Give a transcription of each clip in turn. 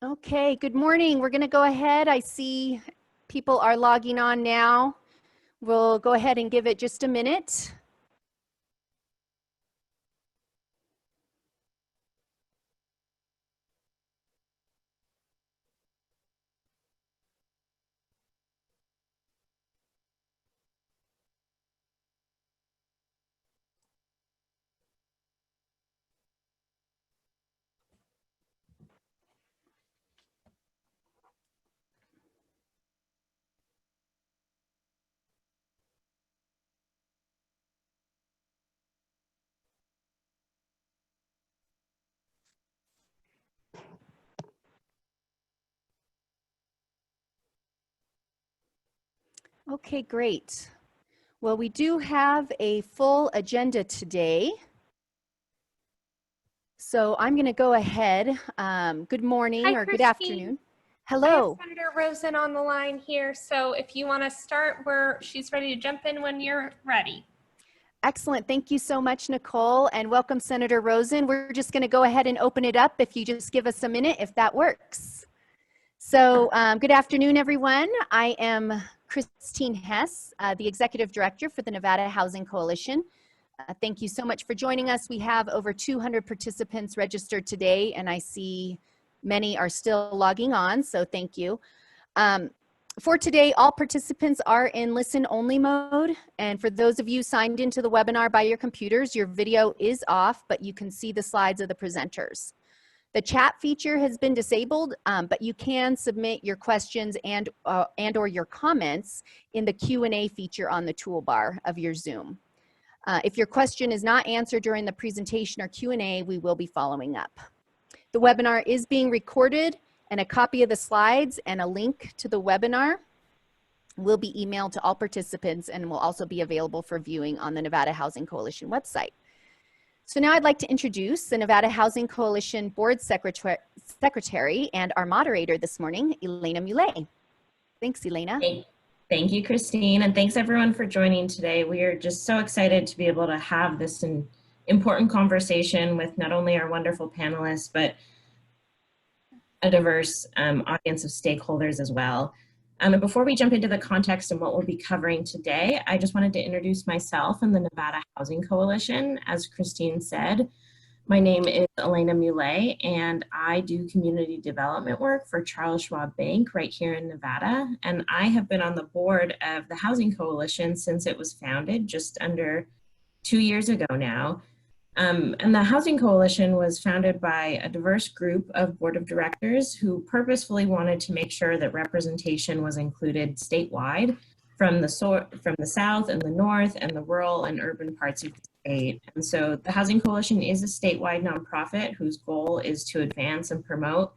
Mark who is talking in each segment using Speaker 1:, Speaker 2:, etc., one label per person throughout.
Speaker 1: Okay, good morning. We're going to go ahead. I see people are logging on now. We'll go ahead and give it just a minute. Okay, great. Well, we do have a full agenda today. So I'm going to go ahead. Good morning
Speaker 2: Hi,
Speaker 1: or good
Speaker 2: Christine.
Speaker 1: afternoon. Hello.
Speaker 2: I have Senator Rosen on the line here. So if you want to start, she's ready to jump in when you're ready.
Speaker 1: Excellent. Thank you so much, Nicole, and welcome, Senator Rosen. We're just going to go ahead and open it up if you just give us a minute, if that works. So good afternoon, everyone. I am Christine Hess, the Executive Director for the Nevada Housing Coalition. Thank you so much for joining us. We have over 200 participants registered today, and I see many are still logging on, so thank you. For today, all participants are in listen-only mode, and for those of you signed into the webinar by your computers, your video is off, but you can see the slides of the presenters. The chat feature has been disabled, but you can submit your questions and or your comments in the Q&A feature on the toolbar of your Zoom. If your question is not answered during the presentation or Q&A, we will be following up. The webinar is being recorded, and a copy of the slides and a link to the webinar will be emailed to all participants and will also be available for viewing on the Nevada Housing Coalition website. So now I'd like to introduce the Nevada Housing Coalition Board Secretary and our moderator this morning, Elena Muley. Thanks, Elena.
Speaker 3: Thank you, Christine, and thanks everyone for joining today. We are just so excited to be able to have this important conversation with not only our wonderful panelists, but a diverse audience of stakeholders as well. And before we jump into the context and what we'll be covering today, I just wanted to introduce myself and the Nevada Housing Coalition. As Christine said, my name is Elena Muley, and I do community development work for Charles Schwab Bank right here in Nevada. And I have been on the board of the Housing Coalition since it was founded just under 2 years ago now. And the Housing Coalition was founded by a diverse group of board of directors who purposefully wanted to make sure that representation was included statewide from the south and the north and the rural and urban parts of the state. And so the Housing Coalition is a statewide nonprofit whose goal is to advance and promote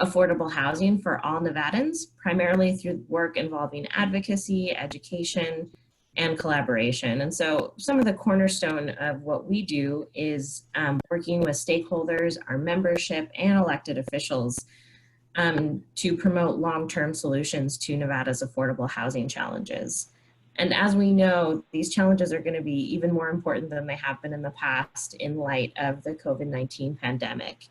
Speaker 3: affordable housing for all Nevadans, primarily through work involving advocacy, education, and collaboration. And so some of the cornerstone of what we do is working with stakeholders, our membership, and elected officials to promote long-term solutions to Nevada's affordable housing challenges. And as we know, these challenges are going to be even more important than they have been in the past in light of the COVID-19 pandemic.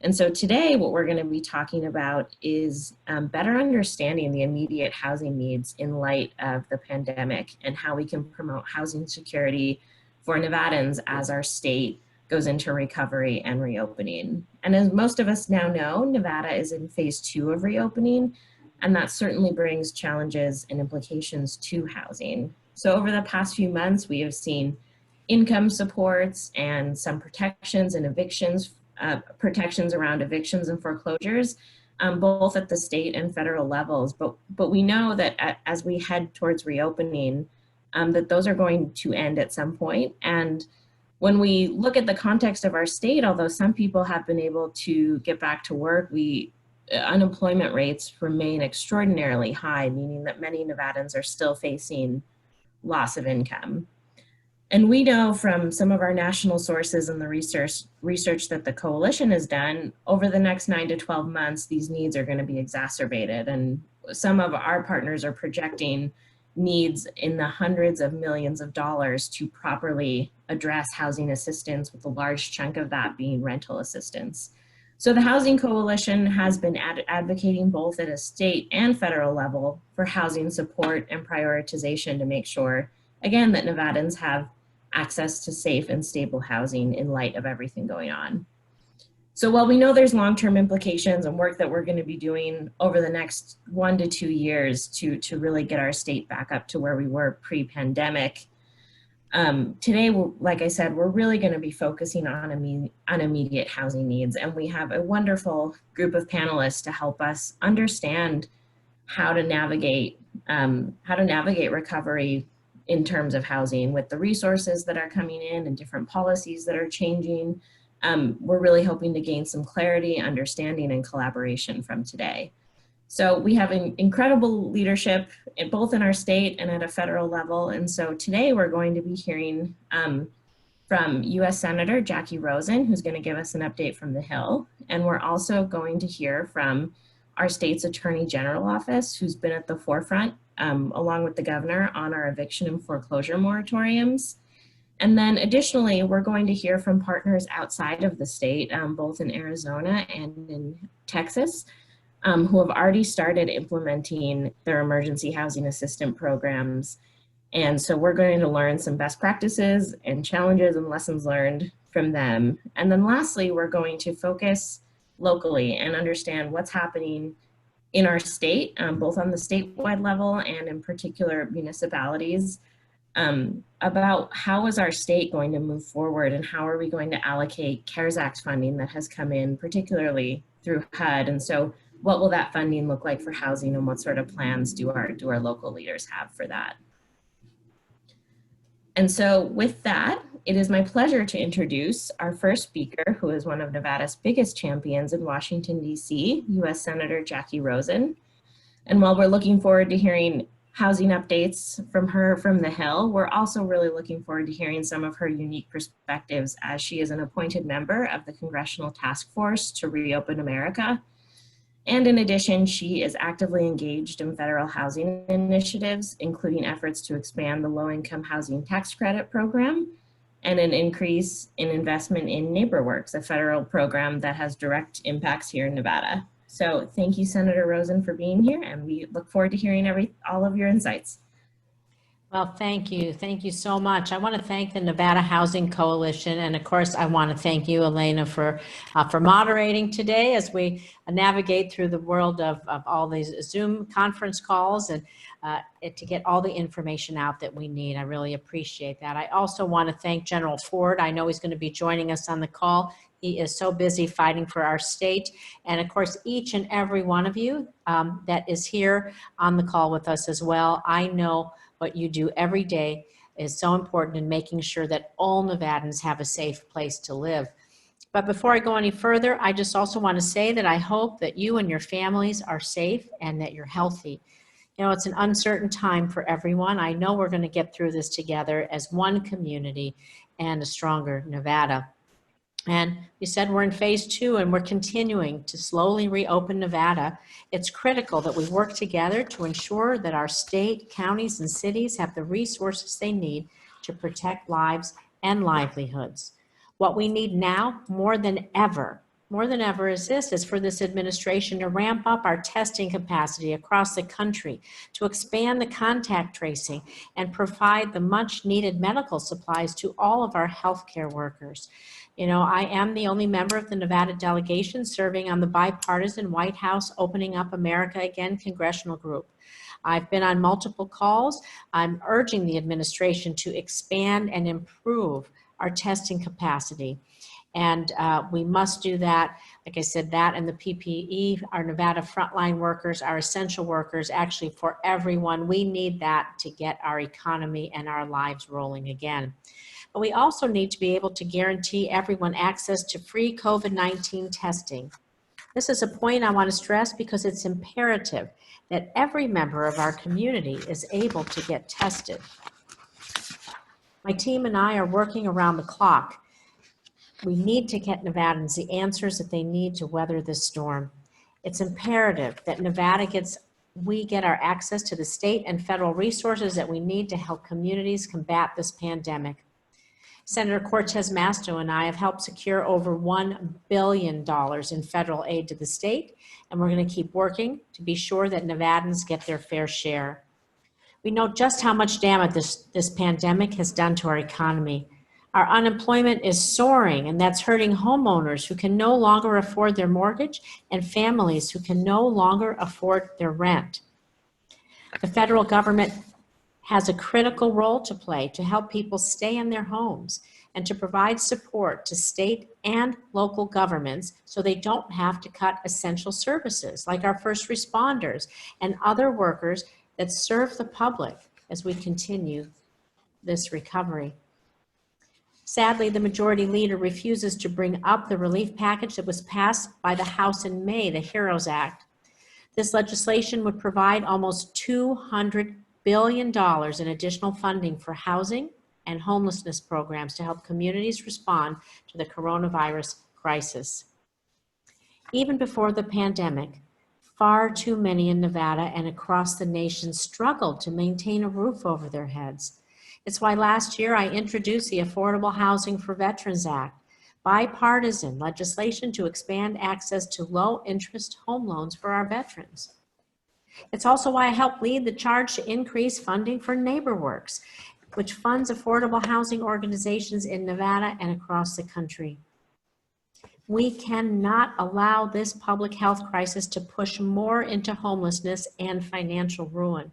Speaker 3: And so today, what we're going to be talking about is better understanding the immediate housing needs in light of the pandemic and how we can promote housing security for Nevadans as our state goes into recovery and reopening. And as most of us now know, Nevada is in phase 2 of reopening, and that certainly brings challenges and implications to housing. So over the past few months, we have seen income supports and some protections and evictions protections around evictions and foreclosures, both at the state and federal levels. But we know that as we head towards reopening, that those are going to end at some point. And when we look at the context of our state, although some people have been able to get back to work, unemployment rates remain extraordinarily high, meaning that many Nevadans are still facing loss of income. And we know from some of our national sources and the research that the coalition has done, over the next 9 to 12 months, these needs are going to be exacerbated. And some of our partners are projecting needs in the hundreds of millions of dollars to properly address housing assistance, with a large chunk of that being rental assistance. So the Housing Coalition has been advocating both at a state and federal level for housing support and prioritization to make sure, again, that Nevadans have access to safe and stable housing in light of everything going on. So while we know there's long-term implications and work that we're going to be doing over the next 1 to 2 years to really get our state back up to where we were pre-pandemic, today, like I said, we're really going to be focusing on immediate housing needs, and we have a wonderful group of panelists to help us understand how to navigate recovery in terms of housing with the resources that are coming in and different policies that are changing. We're really hoping to gain some clarity, understanding, and collaboration from today. So we have an incredible leadership both in our state and at a federal level. And so today we're going to be hearing from US Senator Jackie Rosen, who's going to give us an update from the Hill. And we're also going to hear from our state's Attorney General office, who's been at the forefront, along with the governor, on our eviction and foreclosure moratoriums. And then additionally, we're going to hear from partners outside of the state, both in Arizona and in Texas, who have already started implementing their emergency housing assistance programs. And so we're going to learn some best practices and challenges and lessons learned from them. And then lastly, we're going to focus locally and understand what's happening in our state, both on the statewide level and in particular municipalities, about how is our state going to move forward and how are we going to allocate CARES Act funding that has come in, particularly through HUD. And so what will that funding look like for housing, and what sort of plans do our local leaders have for that? And so with that, it is my pleasure to introduce our first speaker, who is one of Nevada's biggest champions in Washington, D.C., US Senator Jackie Rosen. And while we're looking forward to hearing housing updates from her from the Hill, we're also really looking forward to hearing some of her unique perspectives as she is an appointed member of the Congressional Task Force to Reopen America. And in addition, she is actively engaged in federal housing initiatives, including efforts to expand the low-income housing tax credit program and an increase in investment in NeighborWorks, a federal program that has direct impacts here in Nevada. So thank you, Senator Rosen, for being here, and we look forward to hearing all of your insights.
Speaker 4: Well, thank you. Thank you so much. I want to thank the Nevada Housing Coalition. And of course, I want to thank you, Elena, for moderating today as we navigate through the world of all these Zoom conference calls and to get all the information out that we need. I really appreciate that. I also want to thank General Ford. I know he's going to be joining us on the call. He is so busy fighting for our state. And of course, each and every one of you that is here on the call with us as well. I know what you do every day is so important in making sure that all Nevadans have a safe place to live. But before I go any further, I just also want to say that I hope that you and your families are safe and that you're healthy. You know, it's an uncertain time for everyone. I know we're going to get through this together as one community and a stronger Nevada. And we said we're in phase 2 and we're continuing to slowly reopen Nevada. It's critical that we work together to ensure that our state, counties, and cities have the resources they need to protect lives and livelihoods. What we need now more than ever is for this administration to ramp up our testing capacity across the country, to expand the contact tracing, and provide the much needed medical supplies to all of our healthcare workers. You know, I am the only member of the Nevada delegation serving on the bipartisan White House Opening Up America Again congressional group. I've been on multiple calls. I'm urging the administration to expand and improve our testing capacity. And we must do that. Like I said, that and the PPE, our Nevada frontline workers, our essential workers, actually for everyone. We need that to get our economy and our lives rolling again. But we also need to be able to guarantee everyone access to free COVID-19 testing. This is a point I want to stress because it's imperative that every member of our community is able to get tested. My team and I are working around the clock. We need to get Nevadans the answers that they need to weather this storm. It's imperative that we get our access to the state and federal resources that we need to help communities combat this pandemic. Senator Cortez Masto and I have helped secure over $1 billion in federal aid to the state, and we're going to keep working to be sure that Nevadans get their fair share. We know just how much damage this pandemic has done to our economy. Our unemployment is soaring, and that's hurting homeowners who can no longer afford their mortgage and families who can no longer afford their rent. The federal government has a critical role to play to help people stay in their homes and to provide support to state and local governments so they don't have to cut essential services like our first responders and other workers that serve the public as we continue this recovery. Sadly, the majority leader refuses to bring up the relief package that was passed by the House in May, the HEROES Act. This legislation would provide almost $200 billion in additional funding for housing and homelessness programs to help communities respond to the coronavirus crisis. Even before the pandemic, far too many in Nevada and across the nation struggled to maintain a roof over their heads. It's why last year I introduced the Affordable Housing for Veterans Act, bipartisan legislation to expand access to low-interest home loans for our veterans. It's also why I helped lead the charge to increase funding for NeighborWorks, which funds affordable housing organizations in Nevada and across the country. We cannot allow this public health crisis to push more into homelessness and financial ruin.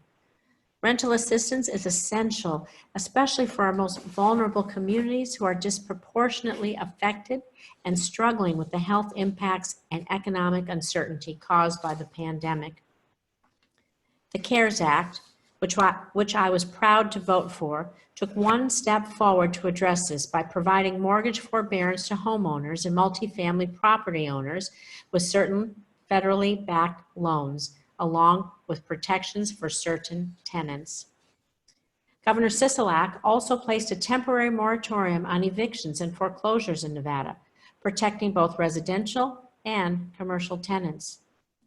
Speaker 4: Rental assistance is essential, especially for our most vulnerable communities who are disproportionately affected and struggling with the health impacts and economic uncertainty caused by the pandemic. The CARES Act, which I was proud to vote for, took one step forward to address this by providing mortgage forbearance to homeowners and multifamily property owners with certain federally backed loans, along with protections for certain tenants. Governor Sisolak also placed a temporary moratorium on evictions and foreclosures in Nevada, protecting both residential and commercial tenants.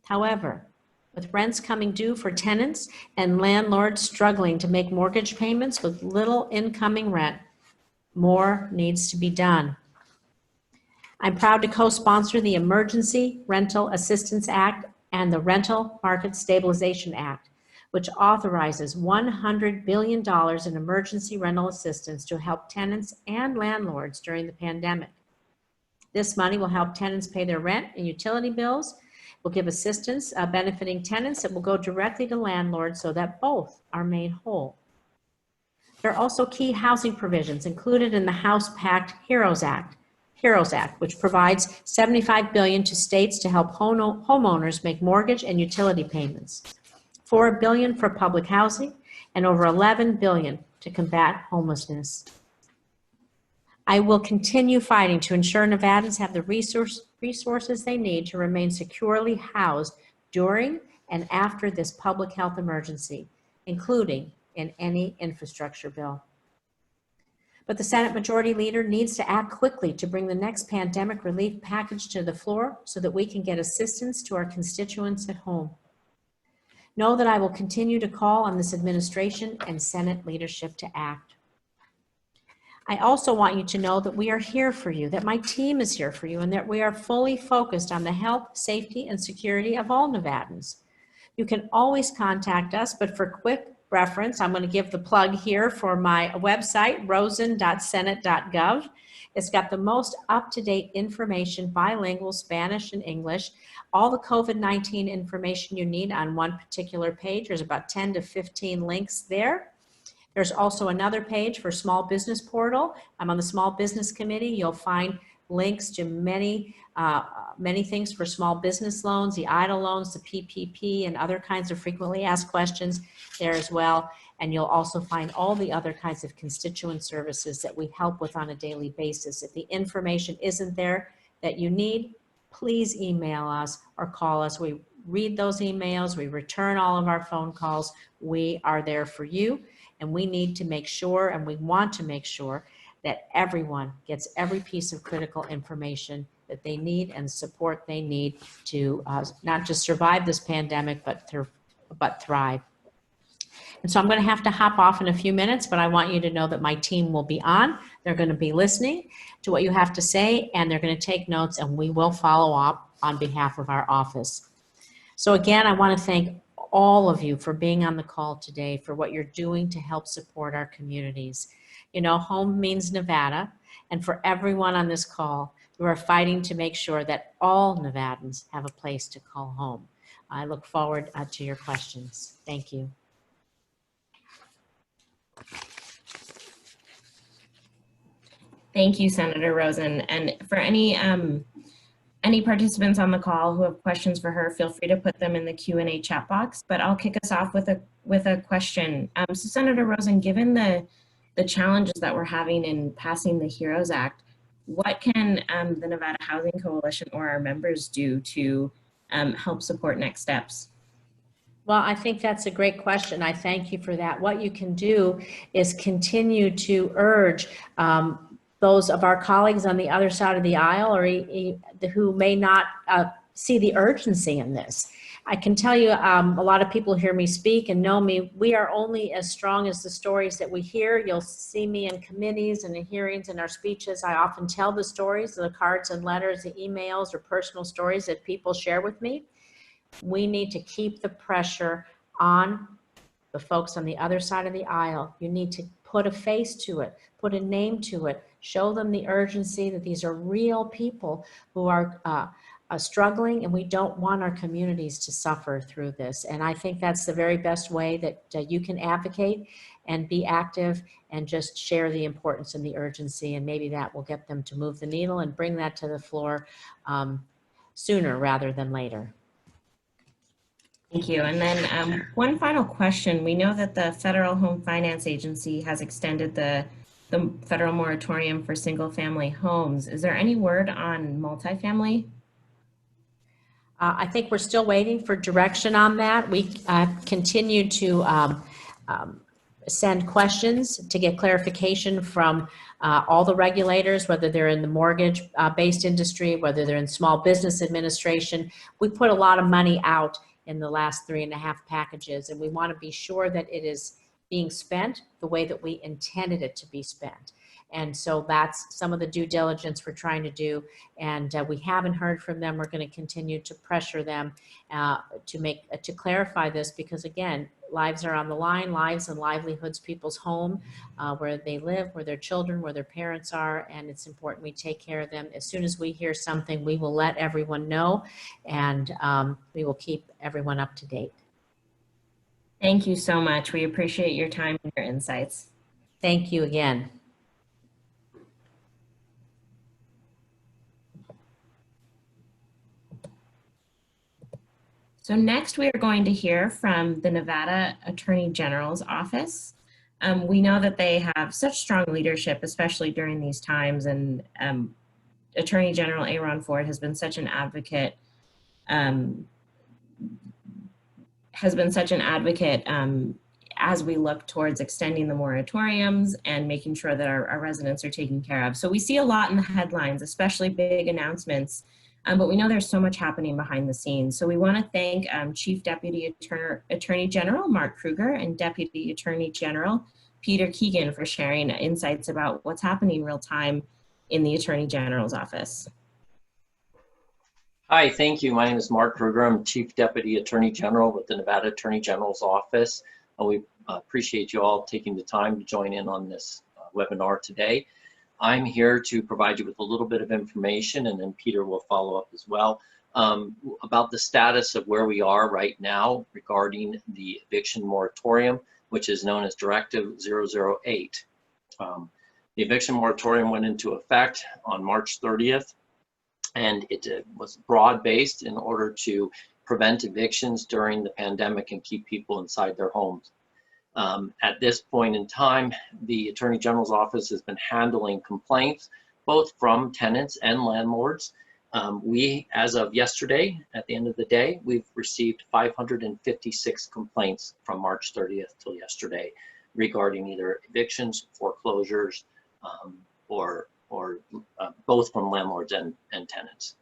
Speaker 4: However, with rents coming due for tenants and landlords struggling to make mortgage payments with little incoming rent, more needs to be done. I'm proud to co-sponsor the Emergency Rental Assistance Act and the Rental Market Stabilization Act, which authorizes $100 billion in emergency rental assistance to help tenants and landlords during the pandemic. This money will help tenants pay their rent and utility bills, will give assistance benefiting tenants that will go directly to landlords so that both are made whole. There are also key housing provisions included in the House-packed HEROES Act, which provides $75 billion to states to help homeowners make mortgage and utility payments, $4 billion for public housing, and over $11 billion to combat homelessness. I will continue fighting to ensure Nevadans have the resources they need to remain securely housed during and after this public health emergency, including in any infrastructure bill. But the Senate Majority Leader needs to act quickly to bring the next pandemic relief package to the floor so that we can get assistance to our constituents at home. Know that I will continue to call on this administration and Senate leadership to act. I also want you to know that we are here for you, that my team is here for you, and that we are fully focused on the health, safety, and security of all Nevadans. You can always contact us, but for quick reference, I'm going to give the plug here for my website, rosen.senate.gov. It's got the most up-to-date information, bilingual, Spanish and English, all the COVID-19 information you need on one particular page. There's about 10 to 15 links there. There's also another page for Small Business Portal. I'm on the Small Business Committee. You'll find links to many things for small business loans, the EIDL loans, the PPP, and other kinds of frequently asked questions there as well. And you'll also find all the other kinds of constituent services that we help with on a daily basis. If the information isn't there that you need, please email us or call us. We read those emails. We return all of our phone calls. We are there for you. And we need to make sure, and we want to make sure, that everyone gets every piece of critical information that they need and support they need to not just survive this pandemic, but thrive. And so I'm going to have to hop off in a few minutes, but I want you to know that my team will be on. They're going to be listening to what you have to say, and they're going to take notes, and we will follow up on behalf of our office. So again, I want to thank all of you for being on the call today, for what you're doing to help support our communities. You know, home means Nevada, and for everyone on this call, who are fighting to make sure that all Nevadans have a place to call home. I look forward to your questions. Thank you.
Speaker 3: Thank you, Senator Rosen. And for any participants on the call who have questions for her, feel free to put them in the Q&A chat box. But I'll kick us off with a question. So Senator Rosen, given the challenges that we're having in passing the HEROES Act, what can the Nevada Housing Coalition or our members do to help support next steps?
Speaker 4: Well, I think that's a great question. I thank you for that. What you can do is continue to urge those of our colleagues on the other side of the aisle or who may not see the urgency in this. I can tell you, a lot of people hear me speak and know me. We are only as strong as the stories that we hear. You'll see me in committees and in hearings and our speeches. I often tell the stories, the cards and letters, the emails or personal stories that people share with me. We need to keep the pressure on the folks on the other side of the aisle. You need to put a face to it, put a name to it, show them the urgency that these are real people who are struggling, and we don't want our communities to suffer through this. And I think that's the very best way that you can advocate and be active and just share the importance and the urgency, and maybe that will get them to move the needle and bring that to the floor sooner rather than later.
Speaker 3: Thank you. And then one final question. We know that the Federal Home Finance Agency has extended the federal moratorium for single-family homes. Is there any word on multifamily?
Speaker 4: I think we're still waiting for direction on that. We continue to send questions to get clarification from all the regulators, whether they're in the mortgage-based industry, whether they're in small business administration. We put a lot of money out in the last 3.5 packages, and we want to be sure that it is being spent the way that we intended it to be spent. And so that's some of the due diligence we're trying to do, and we haven't heard from them. We're going to continue to pressure them to clarify this, because again, lives are on the line, lives and livelihoods, people's home, where they live, where their children, where their parents are, and it's important we take care of them. As soon as we hear something, we will let everyone know, and we will keep everyone up to date.
Speaker 3: Thank you so much. We appreciate your time and your insights.
Speaker 4: Thank you again.
Speaker 3: So next we are going to hear from the Nevada Attorney General's office. We know that they have such strong leadership, especially during these times, and Attorney General Aaron Ford has been such an advocate as we look towards extending the moratoriums and making sure that our residents are taken care of. So we see a lot in the headlines, especially big announcements, but we know there's so much happening behind the scenes. So we want to thank Chief Deputy Attorney General Mark Kruger and Deputy Attorney General Peter Keegan for sharing insights about what's happening real time in the Attorney General's office.
Speaker 5: Hi, thank you. My name is Mark Kruger. I'm Chief Deputy Attorney General with the Nevada Attorney General's office. We appreciate you all taking the time to join in on this webinar today. I'm here to provide you with a little bit of information, and then Peter will follow up as well, about the status of where we are right now regarding the eviction moratorium, which is known as Directive 008. The eviction moratorium went into effect on March 30th, and it was broad-based in order to prevent evictions during the pandemic and keep people inside their homes. At this point in time, the Attorney General's office has been handling complaints both from tenants and landlords. We, as of yesterday, at the end of the day, we've received 556 complaints from March 30th till yesterday regarding either evictions, foreclosures, or both from landlords and tenants.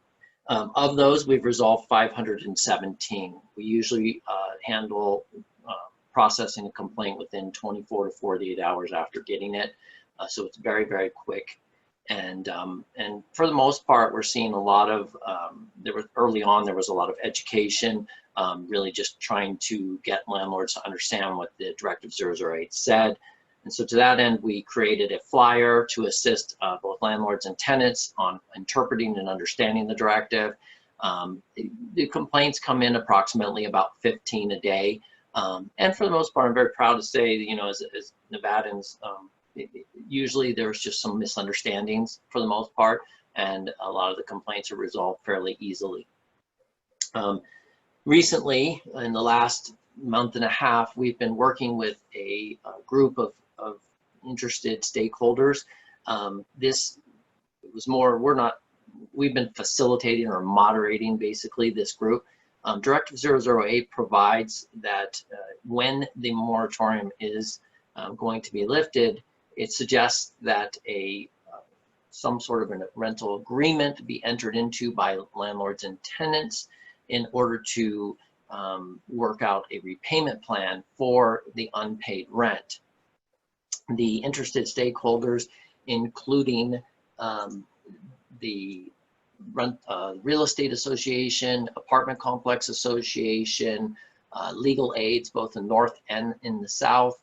Speaker 5: Of those, we've resolved 517. We usually handle processing a complaint within 24 to 48 hours after getting it. So it's very, very quick. And for the most part, we're seeing a lot of, early on, there was a lot of education, really just trying to get landlords to understand what the Directive 008 said. And so to that end, we created a flyer to assist both landlords and tenants on interpreting and understanding the directive. The complaints come in approximately about 15 a day. And for the most part, I'm very proud to say, you know, as Nevadans, usually there's just some misunderstandings for the most part, and a lot of the complaints are resolved fairly easily. Recently, in the last month and a half, we've been working with a group of interested stakeholders. This was more, we've been facilitating or moderating basically this group. Directive 008 provides that when the moratorium is going to be lifted, it suggests that some sort of a rental agreement be entered into by landlords and tenants in order to work out a repayment plan for the unpaid rent. The interested stakeholders, including the Real Estate Association, Apartment Complex Association, legal aids, both in the North and in the South,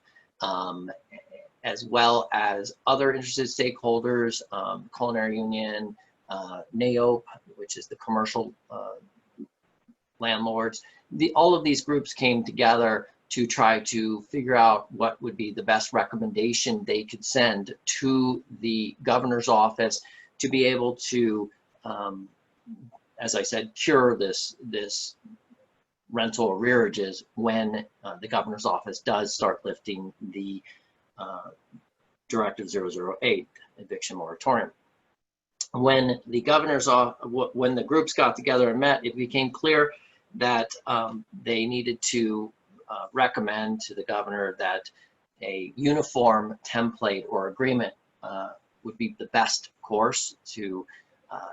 Speaker 5: as well as other interested stakeholders, Culinary Union, NAOP, which is the commercial landlords. All of these groups came together to try to figure out what would be the best recommendation they could send to the governor's office to be able to, as I said, cure this rental arrearages when the governor's office does start lifting the Directive 008 eviction moratorium. When the when the groups got together and met, it became clear that they needed to recommend to the governor that a uniform template or agreement would be the best course to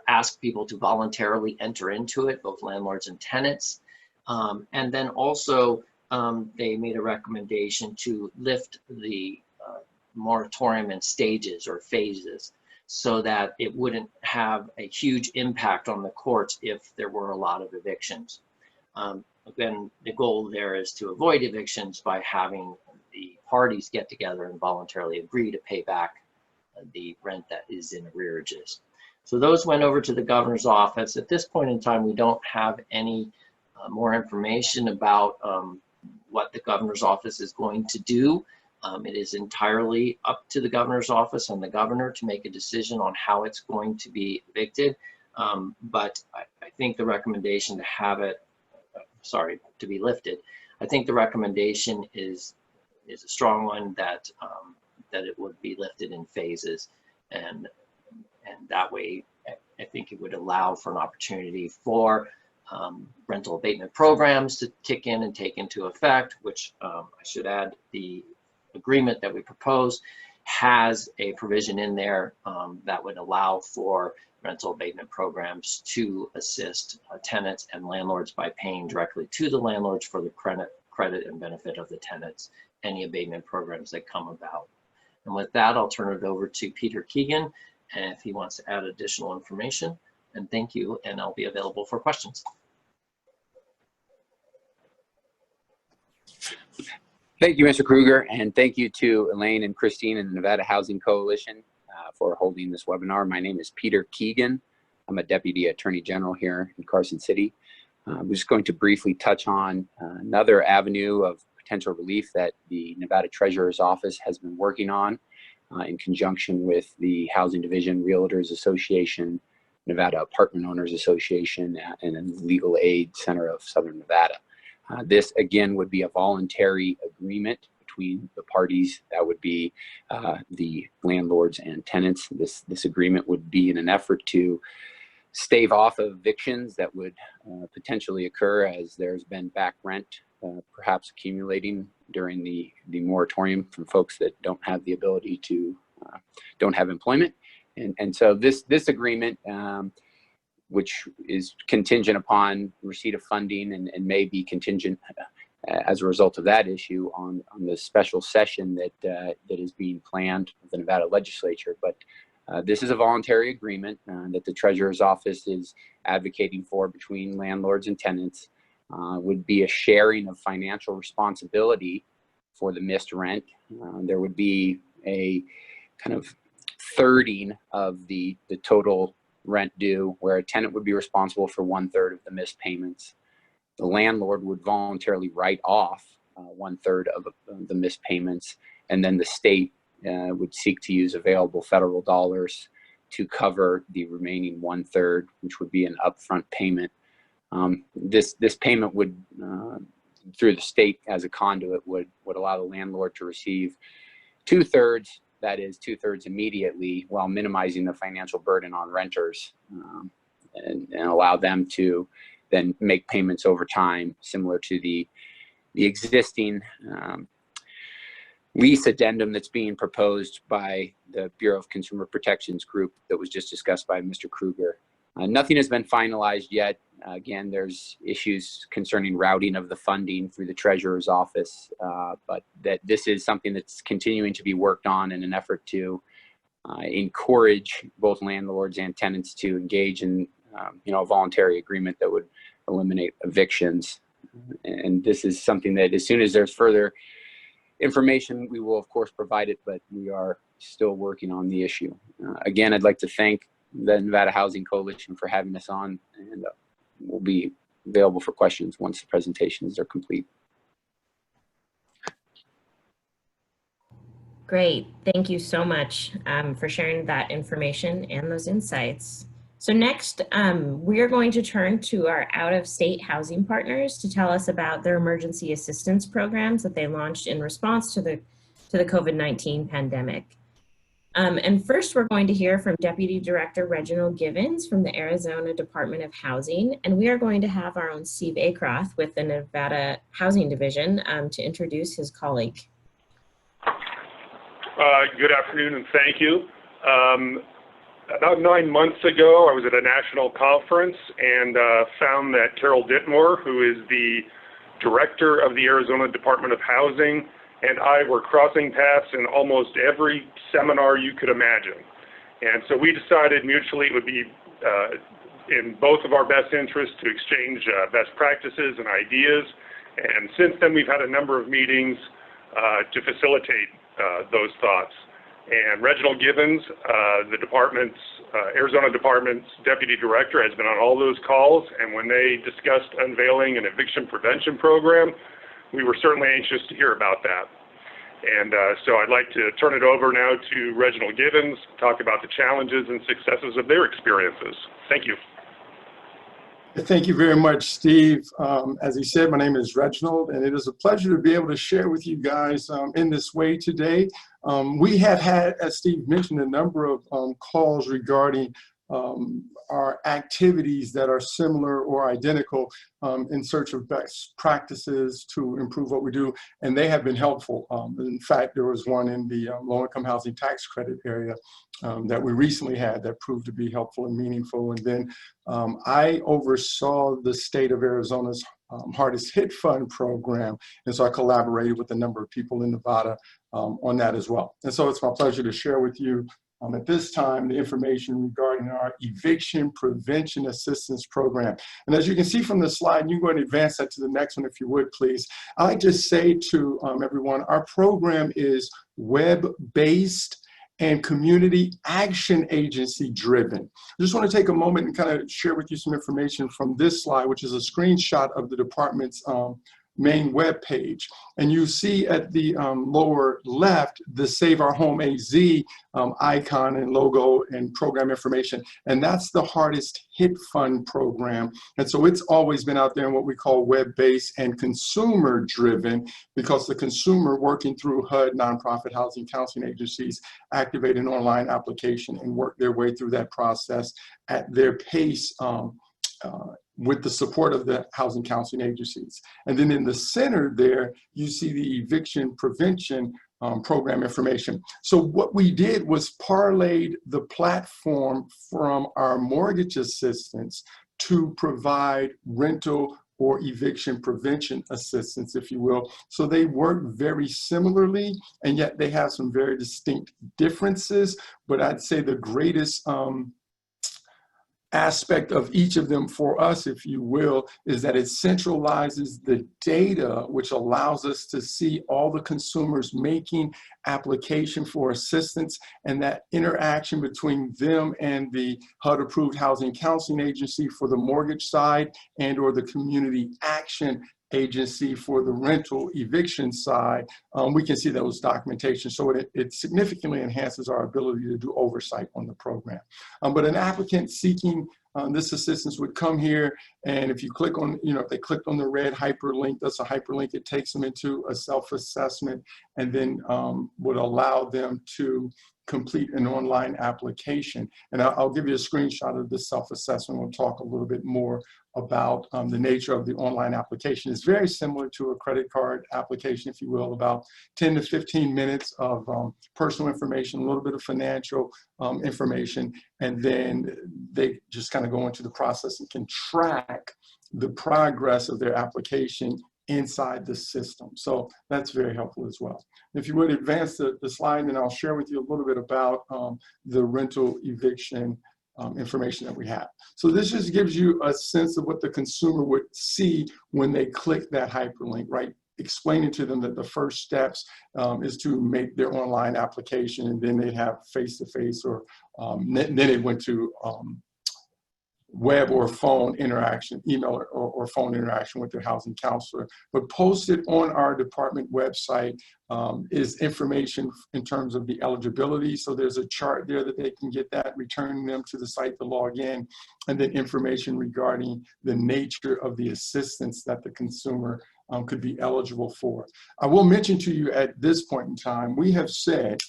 Speaker 5: ask people to voluntarily enter into it, both landlords and tenants. And then also they made a recommendation to lift the moratorium in stages or phases so that it wouldn't have a huge impact on the courts if there were a lot of evictions. Again, the goal there is to avoid evictions by having the parties get together and voluntarily agree to pay back the rent that is in arrearages. So those went over to the governor's office. At this point in time, we don't have any more information about what the governor's office is going to do. It is entirely up to the governor's office and the governor to make a decision on how it's going to be evicted. But I think the recommendation to have it, to be lifted, I think the recommendation is a strong one that that it would be lifted in phases, and that way I think it would allow for an opportunity for rental abatement programs to kick in and take into effect, which I should add, the agreement that we propose has a provision in there that would allow for rental abatement programs to assist tenants and landlords by paying directly to the landlords for the credit and benefit of the tenants, any abatement programs that come about. And with that, I'll turn it over to Peter Keegan, and if he wants to add additional information. And thank you, and I'll be available for questions.
Speaker 6: Thank you, Mr. Kruger, and thank you to Elaine and Christine and the Nevada Housing Coalition for holding this webinar. My name is Peter Keegan. I'm a Deputy Attorney General here in Carson City. I'm just going to briefly touch on another avenue of potential relief that the Nevada Treasurer's Office has been working on in conjunction with the Housing Division, Realtors Association, Nevada Apartment Owners Association, and the Legal Aid Center of Southern Nevada. This again would be a voluntary agreement between the parties. That would be the landlords and tenants. This agreement would be in an effort to stave off evictions that would potentially occur as there's been back rent perhaps accumulating during the moratorium from folks that don't have the ability to, don't have employment. And so this agreement, which is contingent upon receipt of funding and may be contingent as a result of that issue on the special session that is being planned with the Nevada legislature. But this is a voluntary agreement that the Treasurer's Office is advocating for between landlords and tenants. Would be a sharing of financial responsibility for the missed rent. There would be a kind of thirding of the total rent due, where a tenant would be responsible for 1/3 of the missed payments. The landlord would voluntarily write off 1/3 of the missed payments, and then the state would seek to use available federal dollars to cover the remaining 1/3, which would be an upfront payment. This payment would, through the state as a conduit, would allow the landlord to receive 2/3, that is 2/3 immediately, while minimizing the financial burden on renters, and allow them to then make payments over time, similar to the existing lease addendum that's being proposed by the Bureau of Consumer Protections group that was just discussed by Mr. Kruger. Nothing has been finalized yet. Again, there's issues concerning routing of the funding through the Treasurer's Office, but that this is something that's continuing to be worked on in an effort to encourage both landlords and tenants to engage in a voluntary agreement that would eliminate evictions. And this is something that, as soon as there's further information, we will of course provide it, but we are still working on the issue. Again, I'd like to thank the Nevada Housing Coalition for having us on, and we'll be available for questions once the presentations are complete.
Speaker 3: Great. Thank you so much for sharing that information and those insights. So next, we are going to turn to our out-of-state housing partners to tell us about their emergency assistance programs that they launched in response to the COVID-19 pandemic. And first, we're going to hear from Deputy Director Reginald Givens from the Arizona Department of Housing, and we are going to have our own Steve Acroth with the Nevada Housing Division to introduce his colleague.
Speaker 7: Good afternoon, and thank you. About 9 months ago, I was at a national conference and found that Carol Dittmore, who is the director of the Arizona Department of Housing, and I were crossing paths in almost every seminar you could imagine. And so we decided mutually it would be in both of our best interests to exchange best practices and ideas. And since then, we've had a number of meetings to facilitate those thoughts. And Reginald Givens, the department's, Arizona Department's deputy director, has been on all those calls. And when they discussed unveiling an eviction prevention program, we were certainly anxious to hear about that. And so I'd like to turn it over now to Reginald Givens to talk about the challenges and successes of their experiences. Thank you.
Speaker 8: Thank you very much, Steve. As he said, my name is Reginald, and it is a pleasure to be able to share with you guys in this way today. We have had, as Steve mentioned, a number of calls regarding our activities that are similar or identical in search of best practices to improve what we do, and they have been helpful. In fact, there was one in the low-income housing tax credit area that we recently had that proved to be helpful and meaningful. And then I oversaw the state of Arizona's Hardest Hit Fund program, and so I collaborated with a number of people in Nevada on that as well. And so it's my pleasure to share with you at this time the information regarding our Eviction Prevention Assistance Program. And as you can see from the slide, you can go and advance that to the next one if you would, please. I'd like to say to everyone, our program is web-based and community action agency driven. I just want to take a moment and kind of share with you some information from this slide, which is a screenshot of the department's main web page. And you see at the lower left the Save Our Home AZ icon and logo and program information. And that's the Hardest Hit Fund program. And so it's always been out there in what we call web-based and consumer-driven, because the consumer working through HUD, nonprofit housing counseling agencies, activate an online application and work their way through that process at their pace with the support of the housing counseling agencies. And then in the center there, you see the eviction prevention program information. So what we did was parlayed the platform from our mortgage assistance to provide rental or eviction prevention assistance, if you will. So they work very similarly, and yet they have some very distinct differences. But I'd say the greatest aspect of each of them for us, if you will, is that it centralizes the data, which allows us to see all the consumers making application for assistance, and that interaction between them and the HUD-approved housing counseling agency for the mortgage side, and or the community action agency for the rental eviction side. We can see those documentation. So it significantly enhances our ability to do oversight on the program. But an applicant seeking this assistance would come here, and if you click on, if they clicked on the red hyperlink, that's a hyperlink, it takes them into a self-assessment, and then would allow them to complete an online application. And I'll give you a screenshot of this self-assessment. We'll talk a little bit more about the nature of the online application. It's very similar to a credit card application, if you will, about 10 to 15 minutes of personal information, a little bit of financial information, and then they just kind of go into the process and can track the progress of their application inside the system. So that's very helpful as well. If you would advance the slide, and I'll share with you a little bit about the rental eviction information that we have. So this just gives you a sense of what the consumer would see when they click that hyperlink, right? Explaining to them that the first steps is to make their online application, and then they have face-to-face, or then it went to web or phone interaction, email or phone interaction with their housing counselor. But posted on our department website is information in terms of the eligibility. So there's a chart there that they can get that, returning them to the site to log in, and then information regarding the nature of the assistance that the consumer could be eligible for. I will mention to you at this point in time, we have said,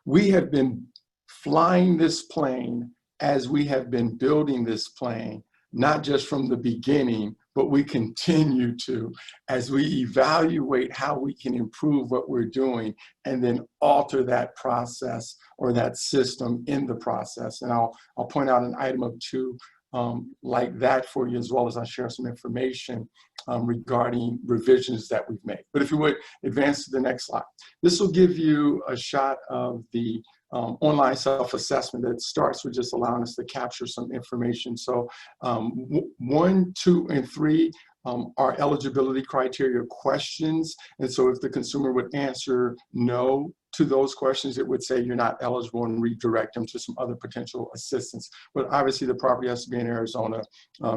Speaker 8: we have been flying this plane as we have been building this plane, not just from the beginning, but we continue to, as we evaluate how we can improve what we're doing, and then alter that process or that system in the process. And I'll point out an item or two like that for you, as well as I'll share some information regarding revisions that we've made. But if you would advance to the next slide. This will give you a shot of the online self-assessment that starts with just allowing us to capture some information. So 1, 2, and 3 are eligibility criteria questions. And so if the consumer would answer no to those questions, it would say you're not eligible, and redirect them to some other potential assistance. But obviously the property has to be in Arizona,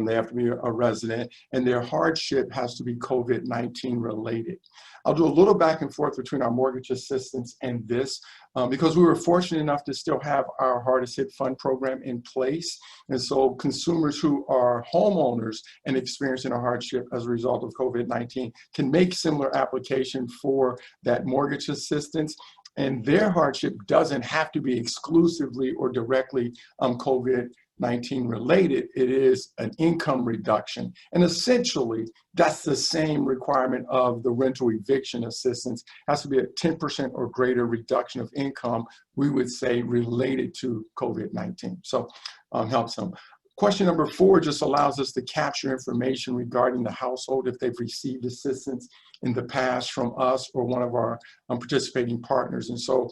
Speaker 8: they have to be a resident, and their hardship has to be COVID-19 related. I'll do a little back and forth between our mortgage assistance and this, because we were fortunate enough to still have our hardest hit fund program in place. And so consumers who are homeowners and experiencing a hardship as a result of COVID-19 can make similar application for that mortgage assistance. And their hardship doesn't have to be exclusively or directly COVID-19 related. It is an income reduction. And essentially, that's the same requirement of the rental eviction assistance. It has to be a 10% or greater reduction of income, we would say, related to COVID-19. So helps them. Question number 4 just allows us to capture information regarding the household if they've received assistance in the past from us or one of our participating partners. And so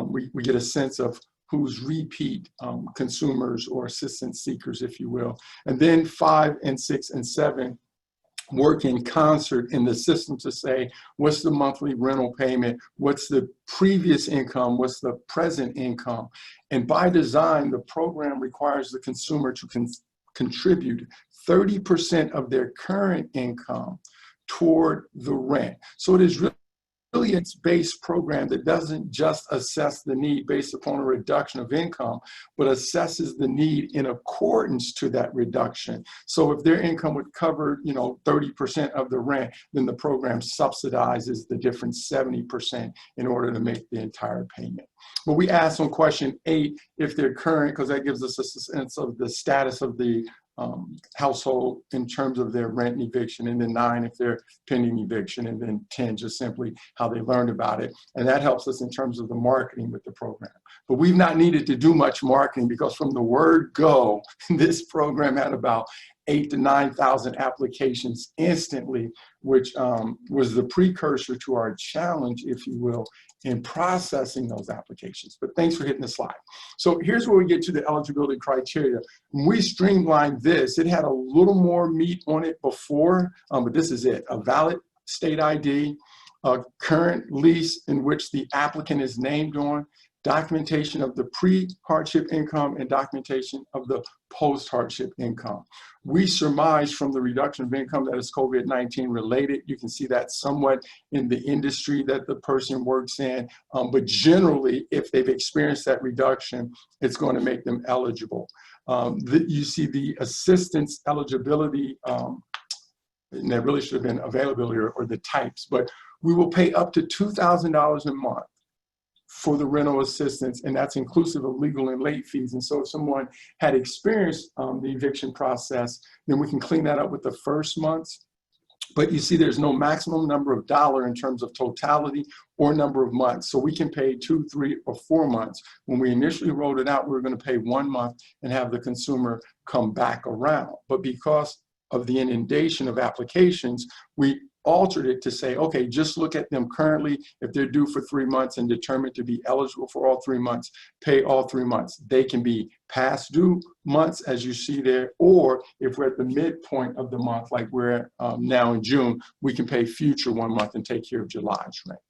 Speaker 8: we get a sense of who's repeat consumers or assistance seekers, if you will. And then 5 and 6 and 7 work in concert in the system to say, what's the monthly rental payment? What's the previous income? What's the present income? And by design, the program requires the consumer to contribute 30% of their current income toward the rent. So it is really a based program that doesn't just assess the need based upon a reduction of income, but assesses the need in accordance to that reduction. So if their income would cover, 30% of the rent, then the program subsidizes the different 70% in order to make the entire payment. But we asked on question 8 if they're current, because that gives us a sense of the status of the household in terms of their rent and eviction, and then 9 if they're pending eviction, and then 10 just simply how they learned about it. And that helps us in terms of the marketing with the program. But we've not needed to do much marketing, because from the word go, this program had about 8,000 to 9,000 applications instantly, which was the precursor to our challenge, if you will, in processing those applications. But thanks for hitting the slide. So here's where we get to the eligibility criteria. When we streamlined this, it had a little more meat on it before, but this is it: a valid state ID, a current lease in which the applicant is named on, documentation of the pre-hardship income, and documentation of the post-hardship income. We surmise from the reduction of income that is COVID-19 related. You can see that somewhat in the industry that the person works in, but generally, if they've experienced that reduction, it's going to make them eligible. You see the assistance eligibility, and that really should have been availability or the types, but we will pay up to $2,000 a month for the rental assistance, and that's inclusive of legal and late fees. And so if someone had experienced the eviction process, then we can clean that up with the first months. But you see there's no maximum number of dollar in terms of totality or number of months. So we can pay 2, 3, or 4 months. When we initially rolled it out, we were going to pay 1 month and have the consumer come back around. But because of the inundation of applications, we altered it to say, okay, just look at them currently. If they're due for 3 months and determined to be eligible for all 3 months, pay all 3 months. They can be past due months, as you see there, or if we're at the midpoint of the month, like we're now in June, we can pay future 1 month and take care of July's rent.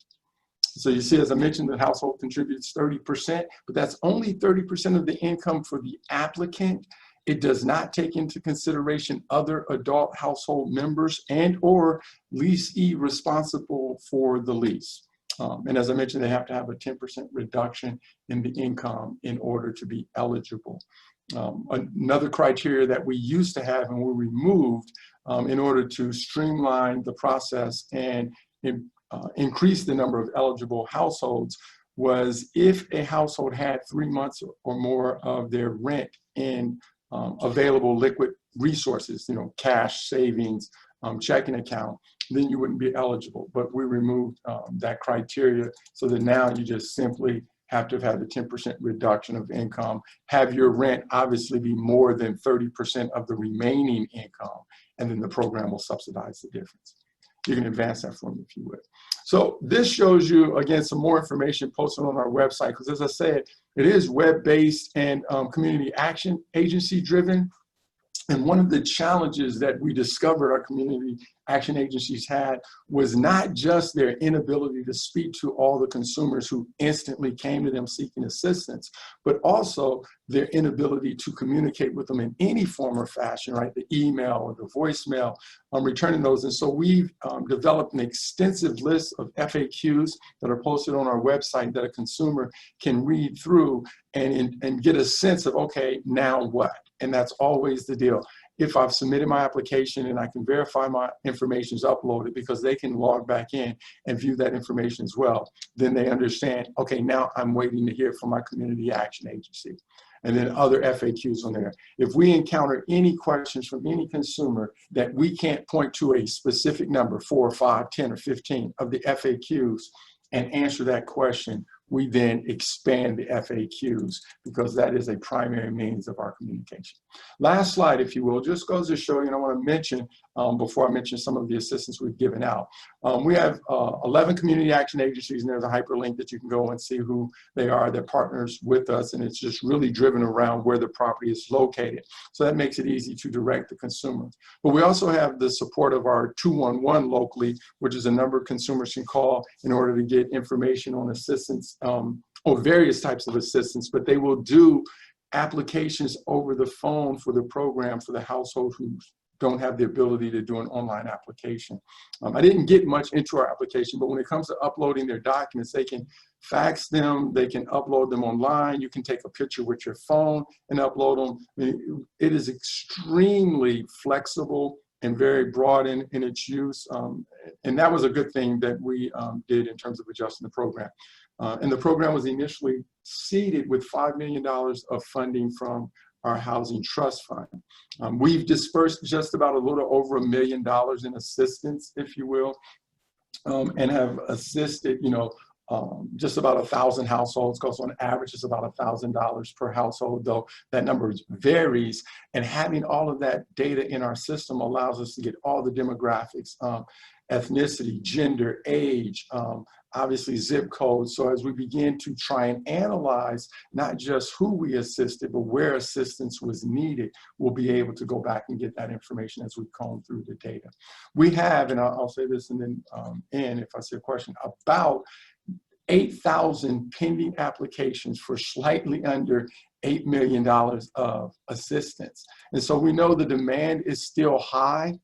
Speaker 8: So you see, as I mentioned, the household contributes 30%, but that's only 30% of the income for the applicant. It does not take into consideration other adult household members and or leasee responsible for the lease. And as I mentioned, they have to have a 10% reduction in the income in order to be eligible. Another criteria that we used to have and we removed in order to streamline the process and increase the number of eligible households was if a household had 3 months or more of their rent in available liquid resources, cash, savings, checking account, then you wouldn't be eligible. But we removed that criteria so that now you just simply have to have had the 10% reduction of income, have your rent obviously be more than 30% of the remaining income, and then the program will subsidize the difference. You can advance that for me if you would. So this shows you, again, some more information posted on our website, because as I said, it is web-based and community action agency driven. And one of the challenges that we discovered our community action agencies had was not just their inability to speak to all the consumers who instantly came to them seeking assistance, but also their inability to communicate with them in any form or fashion, right? The email or the voicemail, returning those. And so we've developed an extensive list of FAQs that are posted on our website that a consumer can read through and get a sense of, okay, now what? And that's always the deal. If I've submitted my application and I can verify my information is uploaded, because they can log back in and view that information as well, then they understand, okay, now I'm waiting to hear from my community action agency. And then other FAQs on there. If we encounter any questions from any consumer that we can't point to a specific number, 4 or 5, 10 or 15 of the FAQs and answer that question, we then expand the FAQs, because that is a primary means of our communication. Last slide, if you will, just goes to show you, and I want to mention, before I mention some of the assistance we've given out. We have 11 community action agencies, and there's a hyperlink that you can go and see who they are. They're partners with us, and it's just really driven around where the property is located. So that makes it easy to direct the consumer. But we also have the support of our 211 locally, which is a number of consumers can call in order to get information on assistance or various types of assistance, but they will do applications over the phone for the program for the household who don't have the ability to do an online application. I didn't get much into our application, but when it comes to uploading their documents, they can fax them, they can upload them online, you can take a picture with your phone and upload them. I mean, it is extremely flexible and very broad in its use. And that was a good thing that we did in terms of adjusting the program. And the program was initially seeded with $5 million of funding from our Housing Trust Fund. We've dispersed just about a little over $1 million in assistance, if you will, and have assisted, just about 1,000 households, because on average it's about $1,000 per household, though that number varies. And having all of that data in our system allows us to get all the demographics, ethnicity, gender, age, obviously zip codes. So as we begin to try and analyze not just who we assisted, but where assistance was needed, we'll be able to go back and get that information as we comb through the data. We have, and I'll say this and then end if I see a question, about 8,000 pending applications for slightly under $8 million of assistance. And so we know the demand is still high.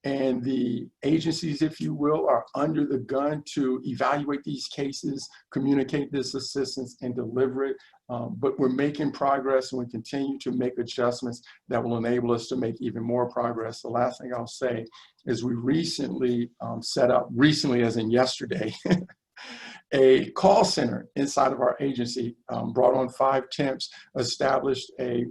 Speaker 8: And the agencies, if you will, are under the gun to evaluate these cases, communicate this assistance, and deliver it. But we're making progress, and we continue to make adjustments that will enable us to make even more progress. The last thing I'll say is we recently set up, recently as in yesterday, a call center inside of our agency, brought on 5 temps, established a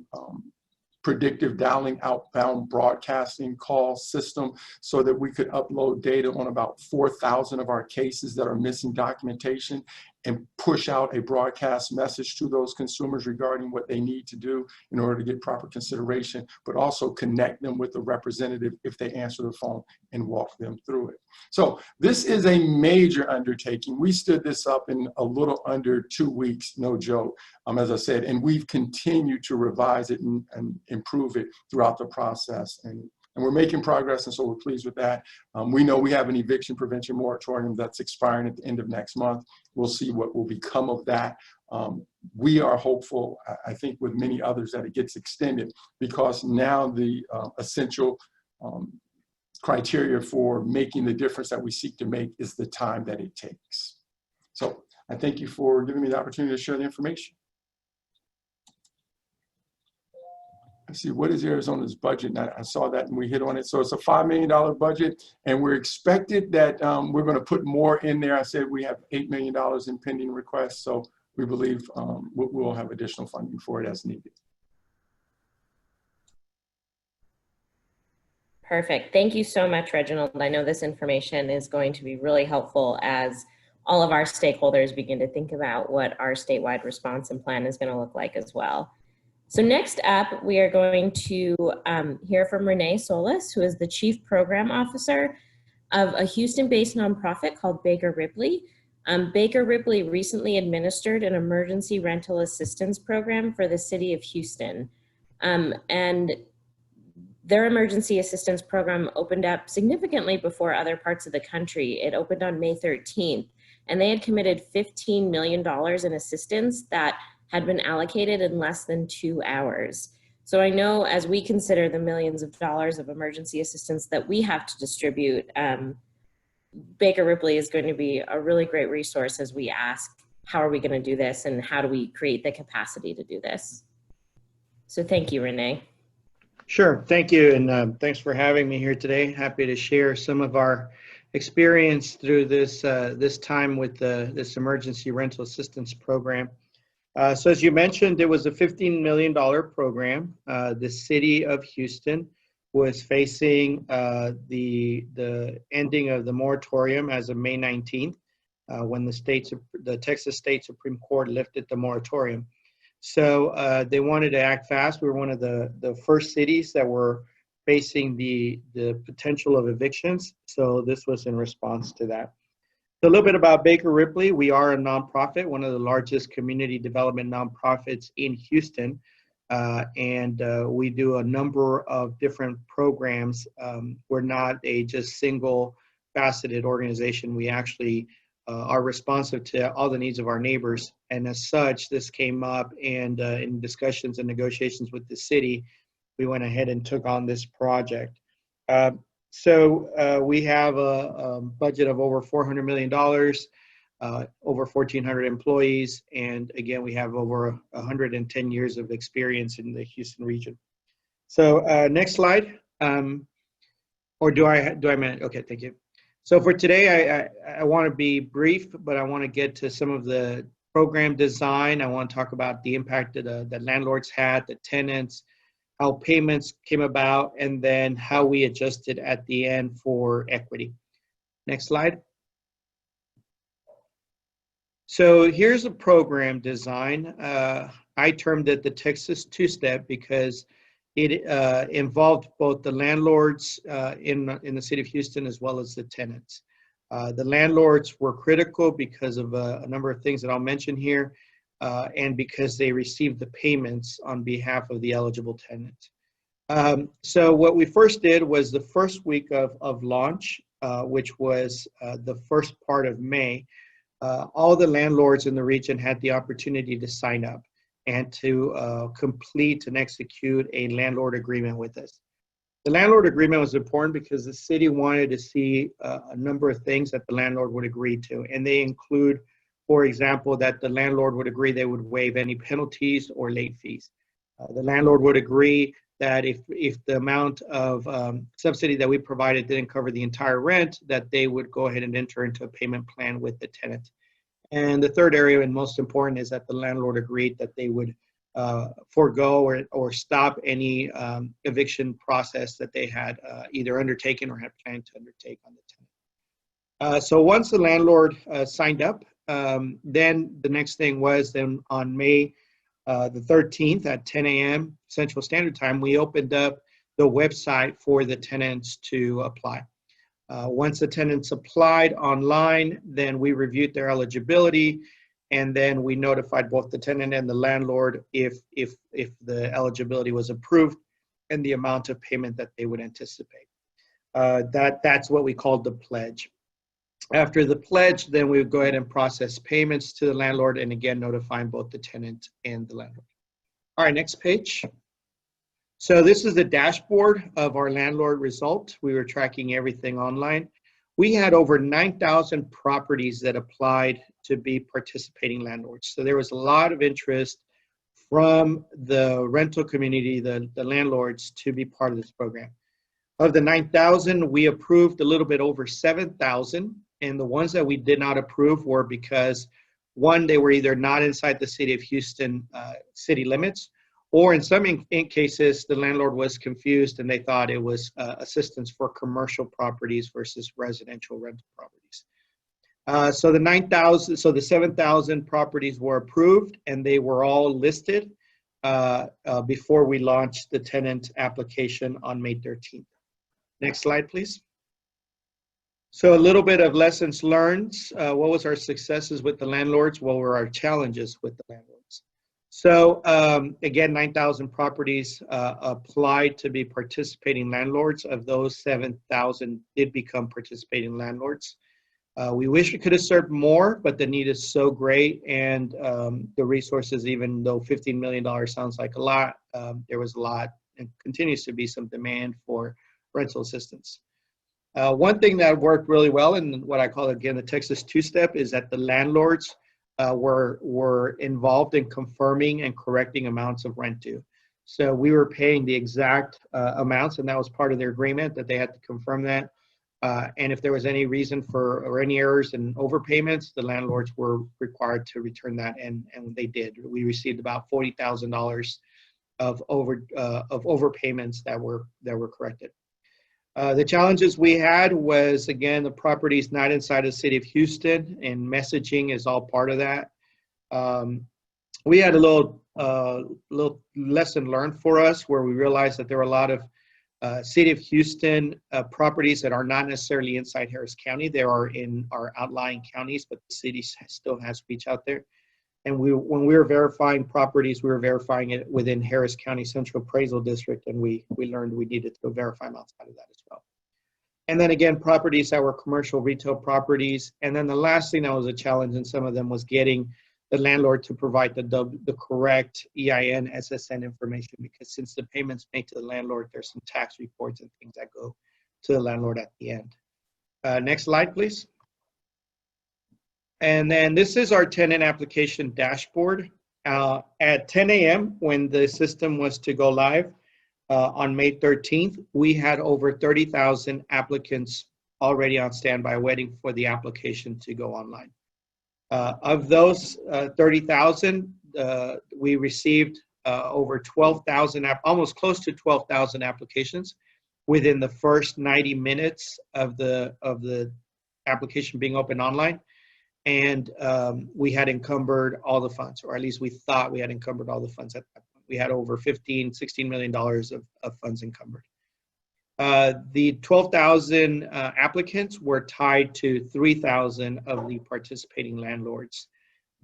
Speaker 8: predictive dialing outbound broadcasting call system so that we could upload data on about 4,000 of our cases that are missing documentation and push out a broadcast message to those consumers regarding what they need to do in order to get proper consideration, but also connect them with a representative if they answer the phone and walk them through it. So this is a major undertaking. We stood this up in a little under 2 weeks, no joke, as I said, and we've continued to revise it and improve it throughout the process. And we're making progress, and so we're pleased with that. We know we have an eviction prevention moratorium that's expiring at the end of next month. We'll see what will become of that. We are hopeful, I think with many others, that it gets extended, because now the essential criteria for making the difference that we seek to make is the time that it takes. So I thank you for giving me the opportunity to share the information. Let's see, what is Arizona's budget? And I saw that and we hit on it. So it's a $5 million budget, and we're expected that we're going to put more in there. I said we have $8 million in pending requests, so we believe we'll have additional funding for it as needed.
Speaker 3: Perfect. Thank you so much, Reginald. I know this information is going to be really helpful as all of our stakeholders begin to think about what our statewide response and plan is going to look like as well. So next up, we are going to hear from Renee Solis, who is the Chief Program Officer of a Houston-based nonprofit called Baker Ripley. Baker Ripley recently administered an emergency rental assistance program for the city of Houston. And their emergency assistance program opened up significantly before other parts of the country. It opened on May 13th, and they had committed $15 million in assistance that had been allocated in less than 2 hours. So I know as we consider the millions of dollars of emergency assistance that we have to distribute, Baker Ripley is going to be a really great resource as we ask, how are we going to do this and how do we create the capacity to do this? So thank you, Renee.
Speaker 9: Sure, thank you, and thanks for having me here today. Happy to share some of our experience through this this time with this emergency rental assistance program. So as you mentioned, it was a $15 million program. The city of Houston was facing the ending of the moratorium as of May 19th, when the Texas State Supreme Court lifted the moratorium. So they wanted to act fast. We were one of the first cities that were facing the potential of evictions. So this was in response to that. A little bit about Baker Ripley. We are a nonprofit, one of the largest community development nonprofits in Houston. And we do a number of different programs. We're not a just single faceted organization. We actually are responsive to all the needs of our neighbors. And as such, this came up, and in discussions and negotiations with the city, we went ahead and took on this project. So we have a budget of over $400 million, over 1,400 employees, and again, we have over 110 years of experience in the Houston region. So next slide, or do I manage? Okay, thank you. So for today, I want to be brief, but I want to get to some of the program design. I want to talk about the impact that landlords had, the tenants, how payments came about, and then how we adjusted at the end for equity. Next slide. So here's a program design. I termed it the Texas two-step because it involved both the landlords in the city of Houston as well as the tenants. The landlords were critical because of a number of things that I'll mention here, and because they received the payments on behalf of the eligible tenants. So what we first did was the first week of launch, which was the first part of May. All the landlords in the region had the opportunity to sign up and to complete and execute a landlord agreement with us. The landlord agreement was important because the city wanted to see a number of things that the landlord would agree to, and they include, for example, that the landlord would agree they would waive any penalties or late fees. The landlord would agree that if the amount of subsidy that we provided didn't cover the entire rent, that they would go ahead and enter into a payment plan with the tenant. And the third area, and most important, is that the landlord agreed that they would forego or stop any eviction process that they had either undertaken or had planned to undertake on the tenant. So once the landlord signed up, then the next thing was then on May the 13th at 10 a.m. Central Standard Time, we opened up the website for the tenants to apply. Once the tenants applied online, then we reviewed their eligibility, and then we notified both the tenant and the landlord if the eligibility was approved and the amount of payment that they would anticipate. That's what we called the pledge. After the pledge, then we would go ahead and process payments to the landlord, and again notifying both the tenant and the landlord. All right, next page. So this is the dashboard of our landlord result. We were tracking everything online. We had over 9,000 properties that applied to be participating landlords. So there was a lot of interest from the rental community, the landlords, to be part of this program. Of the 9,000, we approved a little bit over 7,000. And the ones that we did not approve were because, one, they were either not inside the city of Houston city limits, or in some cases, the landlord was confused and they thought it was assistance for commercial properties versus residential rental properties. So the 7,000 properties were approved, and they were all listed before we launched the tenant application on May 13th. Next slide, please. So a little bit of lessons learned. What was our successes with the landlords? What were our challenges with the landlords? So again, 9,000 properties applied to be participating landlords. Of those, 7,000 did become participating landlords. We wish we could have served more, but the need is so great, and the resources, even though $15 million sounds like a lot, there was a lot and continues to be some demand for rental assistance. One thing that worked really well, and what I call, again, the Texas two-step, is that the landlords were involved in confirming and correcting amounts of rent due. So we were paying the exact amounts, and that was part of their agreement, that they had to confirm that. And if there was any reason for, or any errors in overpayments, the landlords were required to return that, and they did. We received about $40,000 of overpayments that were corrected. The challenges we had was, again, the properties not inside the city of Houston, and messaging is all part of that. We had a little lesson learned for us, where we realized that there were a lot of city of Houston properties that are not necessarily inside Harris County. They are in our outlying counties, but the city still has reach out there. And when we were verifying properties, we were verifying it within Harris County Central Appraisal District, and we learned we needed to verify them outside of that as well. And then again, properties that were commercial retail properties. And then the last thing that was a challenge in some of them was getting the landlord to provide the correct EIN, SSN information, because since the payment's made to the landlord, there's some tax reports and things that go to the landlord at the end. Next slide, please. And then this is our tenant application dashboard. At 10 a.m., when the system was to go live on May 13th, we had over 30,000 applicants already on standby waiting for the application to go online. Of those 30,000, we received over 12,000, almost close to 12,000 applications within the first 90 minutes of the application being open online. and we had encumbered all the funds, or at least we thought we had encumbered all the funds at that point. We had over $16 million of funds encumbered. The 12,000 applicants were tied to 3,000 of the participating landlords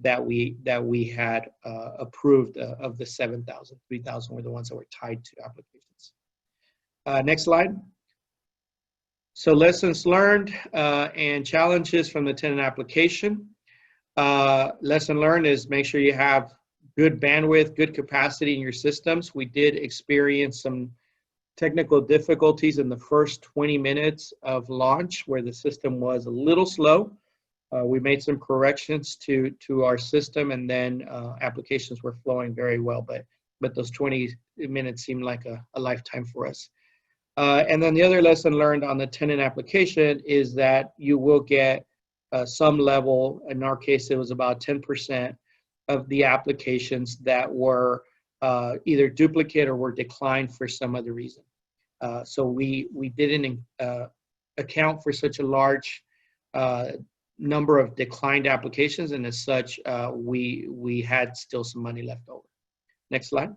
Speaker 9: that we had approved of the 7,000. 3,000 were the ones that were tied to applications. Next slide. So lessons learned and challenges from the tenant application. Lesson learned is make sure you have good bandwidth, good capacity in your systems. We did experience some technical difficulties in the first 20 minutes of launch where the system was a little slow. We made some corrections to our system, and then applications were flowing very well, but those 20 minutes seemed like a lifetime for us. And then the other lesson learned on the tenant application is that you will get some level, in our case it was about 10% of the applications that were either duplicate or were declined for some other reason. So we didn't account for such a large number of declined applications, and as such, we had still some money left over. Next slide.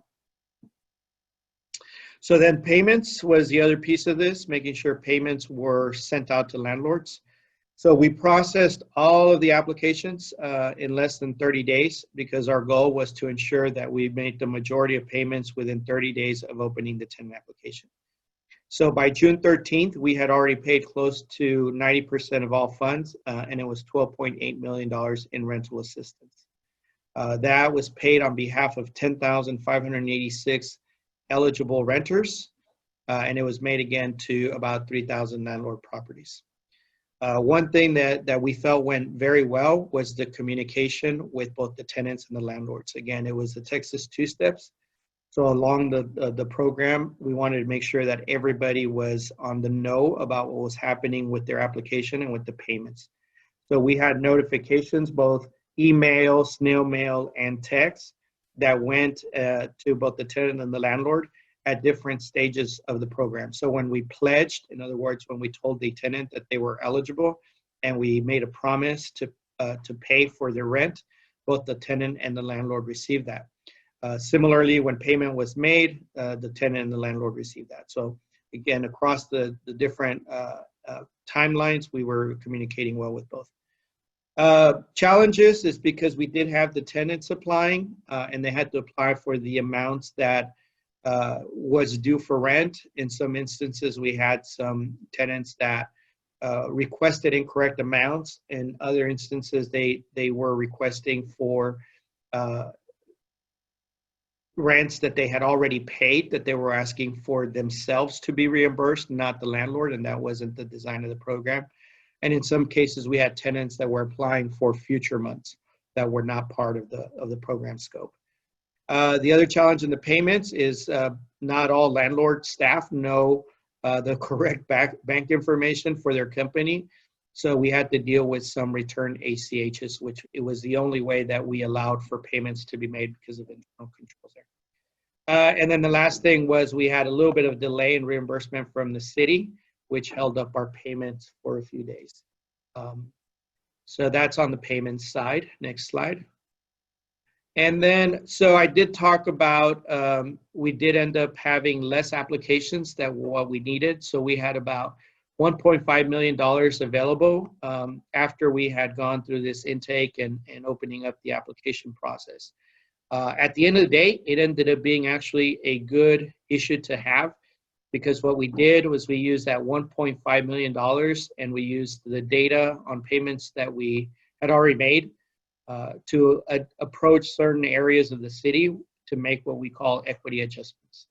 Speaker 9: So then payments was the other piece of this, making sure payments were sent out to landlords. So we processed all of the applications in less than 30 days because our goal was to ensure that we made the majority of payments within 30 days of opening the tenant application. So by June 13th, we had already paid close to 90% of all funds, and it was $12.8 million in rental assistance. That was paid on behalf of 10,586 eligible renters, and it was made again to about 3,000 landlord properties. One thing that we felt went very well was the communication with both the tenants and the landlords. Again, it was the Texas two steps. So along the program, we wanted to make sure that everybody was on the know about what was happening with their application and with the payments. So we had notifications, both email, snail mail, and text that went to both the tenant and the landlord at different stages of the program. So when we pledged, in other words, when we told the tenant that they were eligible and we made a promise to pay for their rent, both the tenant and the landlord received that. Similarly, when payment was made, the tenant and the landlord received that. So again, across the different timelines, we were communicating well with both. Challenges is because we did have the tenants applying and they had to apply for the amounts that was due for rent. In some instances, we had some tenants that requested incorrect amounts. In other instances, they were requesting for rents that they had already paid that they were asking for themselves to be reimbursed, not the landlord, and that wasn't the design of the program. And in some cases, we had tenants that were applying for future months that were not part of the program scope. The other challenge in the payments is not all landlord staff know the correct bank information for their company. So we had to deal with some return ACHs, which it was the only way that we allowed for payments to be made because of internal controls there. And then the last thing was we had a little bit of delay in reimbursement from the city, which held up our payments for a few days. So that's on the payments side. Next slide. And then, so I did talk about, we did end up having less applications than what we needed. So we had about $1.5 million available after we had gone through this intake and opening up the application process. At the end of the day, it ended up being actually a good issue to have, because what we did was we used that $1.5 million and we used the data on payments that we had already made to approach certain areas of the city to make what we call equity adjustments.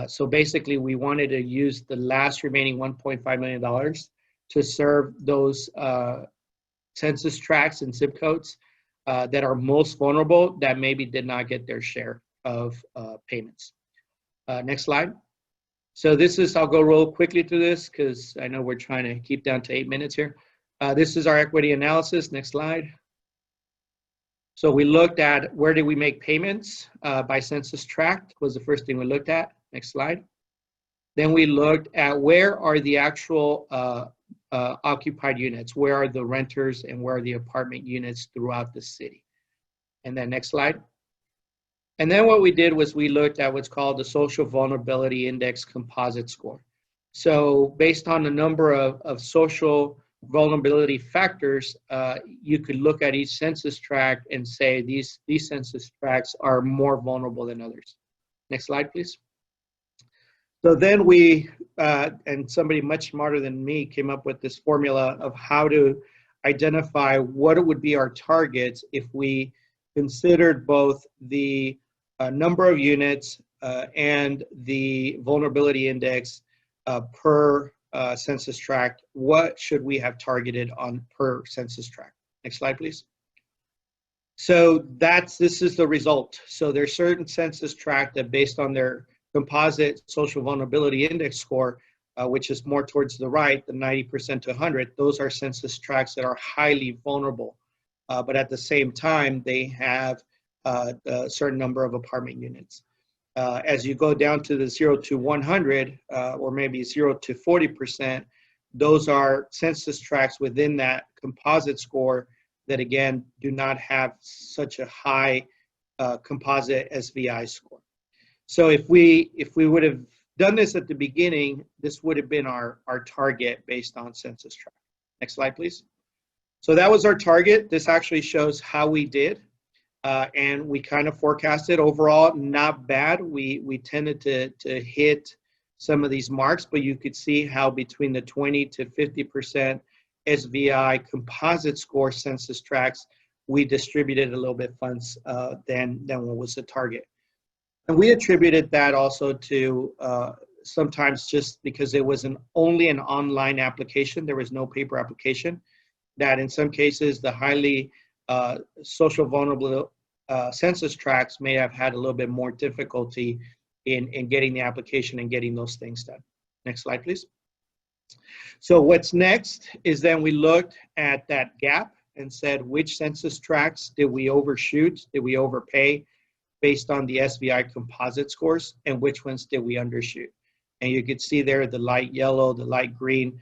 Speaker 9: So basically, we wanted to use the last remaining $1.5 million to serve those census tracts and zip codes that are most vulnerable, that maybe did not get their share of payments. Next slide. So this is, I'll go real quickly through this because I know we're trying to keep down to 8 minutes here. This is our equity analysis. Next slide. So we looked at where did we make payments by census tract was the first thing we looked at. Next slide. Then we looked at where are the actual occupied units. Where are the renters and where are the apartment units throughout the city? And then next slide. And then what we did was we looked at what's called the Social Vulnerability Index Composite Score. So based on the number of social vulnerability factors, you could look at each census tract and say these census tracts are more vulnerable than others. Next slide, please. So then we, and somebody much smarter than me came up with this formula of how to identify what it would be our targets if we considered both the number of units and the vulnerability index per census tract. What should we have targeted on per census tract? Next slide, please. So this is the result. So there's certain census tract that based on their composite social vulnerability index score, which is more towards the right, the 90% to 100, those are census tracts that are highly vulnerable. But at the same time, they have a certain number of apartment units. As you go down to the 0 to 100, or maybe 0 to 40%, those are census tracts within that composite score that, again, do not have such a high composite SVI score. So if we would have done this at the beginning, this would have been our target based on census tract. Next slide, please. So that was our target. This actually shows how we did. And we kind of forecasted overall, not bad. We tended to hit some of these marks, but you could see how between the 20 to 50% SVI composite score census tracts, we distributed a little bit funds than what was the target. And we attributed that also to sometimes just because it was only an online application, there was no paper application, that in some cases the highly social vulnerable census tracts may have had a little bit more difficulty in getting the application and getting those things done. Next slide, please. So what's next is then we looked at that gap and said, which census tracts did we overshoot, did we overpay based on the SVI composite scores, and which ones did we undershoot? And you could see there the light yellow, the light green,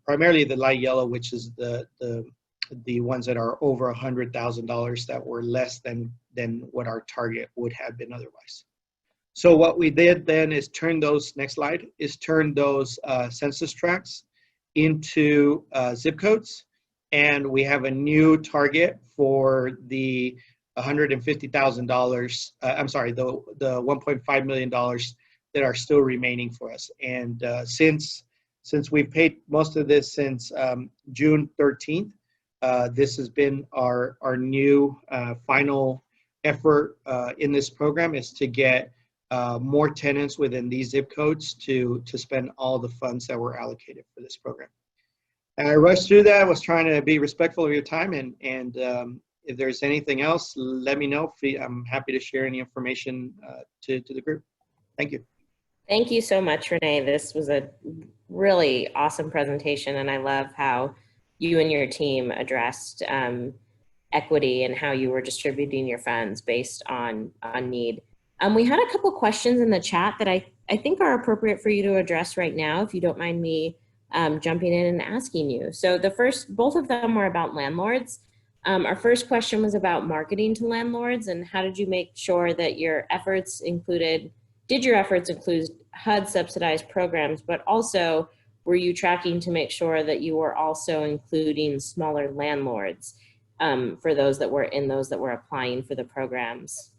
Speaker 9: primarily the light yellow, which is the ones that are over $100,000 that were less than what our target would have been otherwise. So what we did then is turn those, next slide, is turn those census tracts into zip codes. And we have a new target for the $150,000, I'm sorry, the $1.5 million that are still remaining for us. And since we've paid most of this since June 13th, this has been our new final effort in this program, is to get more tenants within these zip codes to spend all the funds that were allocated for this program. And I rushed through that. I was trying to be respectful of your time, and if there's anything else, let me know. I'm happy to share any information to the group. Thank you.
Speaker 3: Thank you so much, Renee. This was a really awesome presentation, and I love how you and your team addressed equity and how you were distributing your funds based on need. We had a couple questions in the chat that I think are appropriate for you to address right now, if you don't mind me jumping in and asking you. So both of them were about landlords. Our first question was about marketing to landlords, and how did you make sure that your efforts include HUD subsidized programs, but also were you tracking to make sure that you were also including smaller landlords for those that were applying for the programs?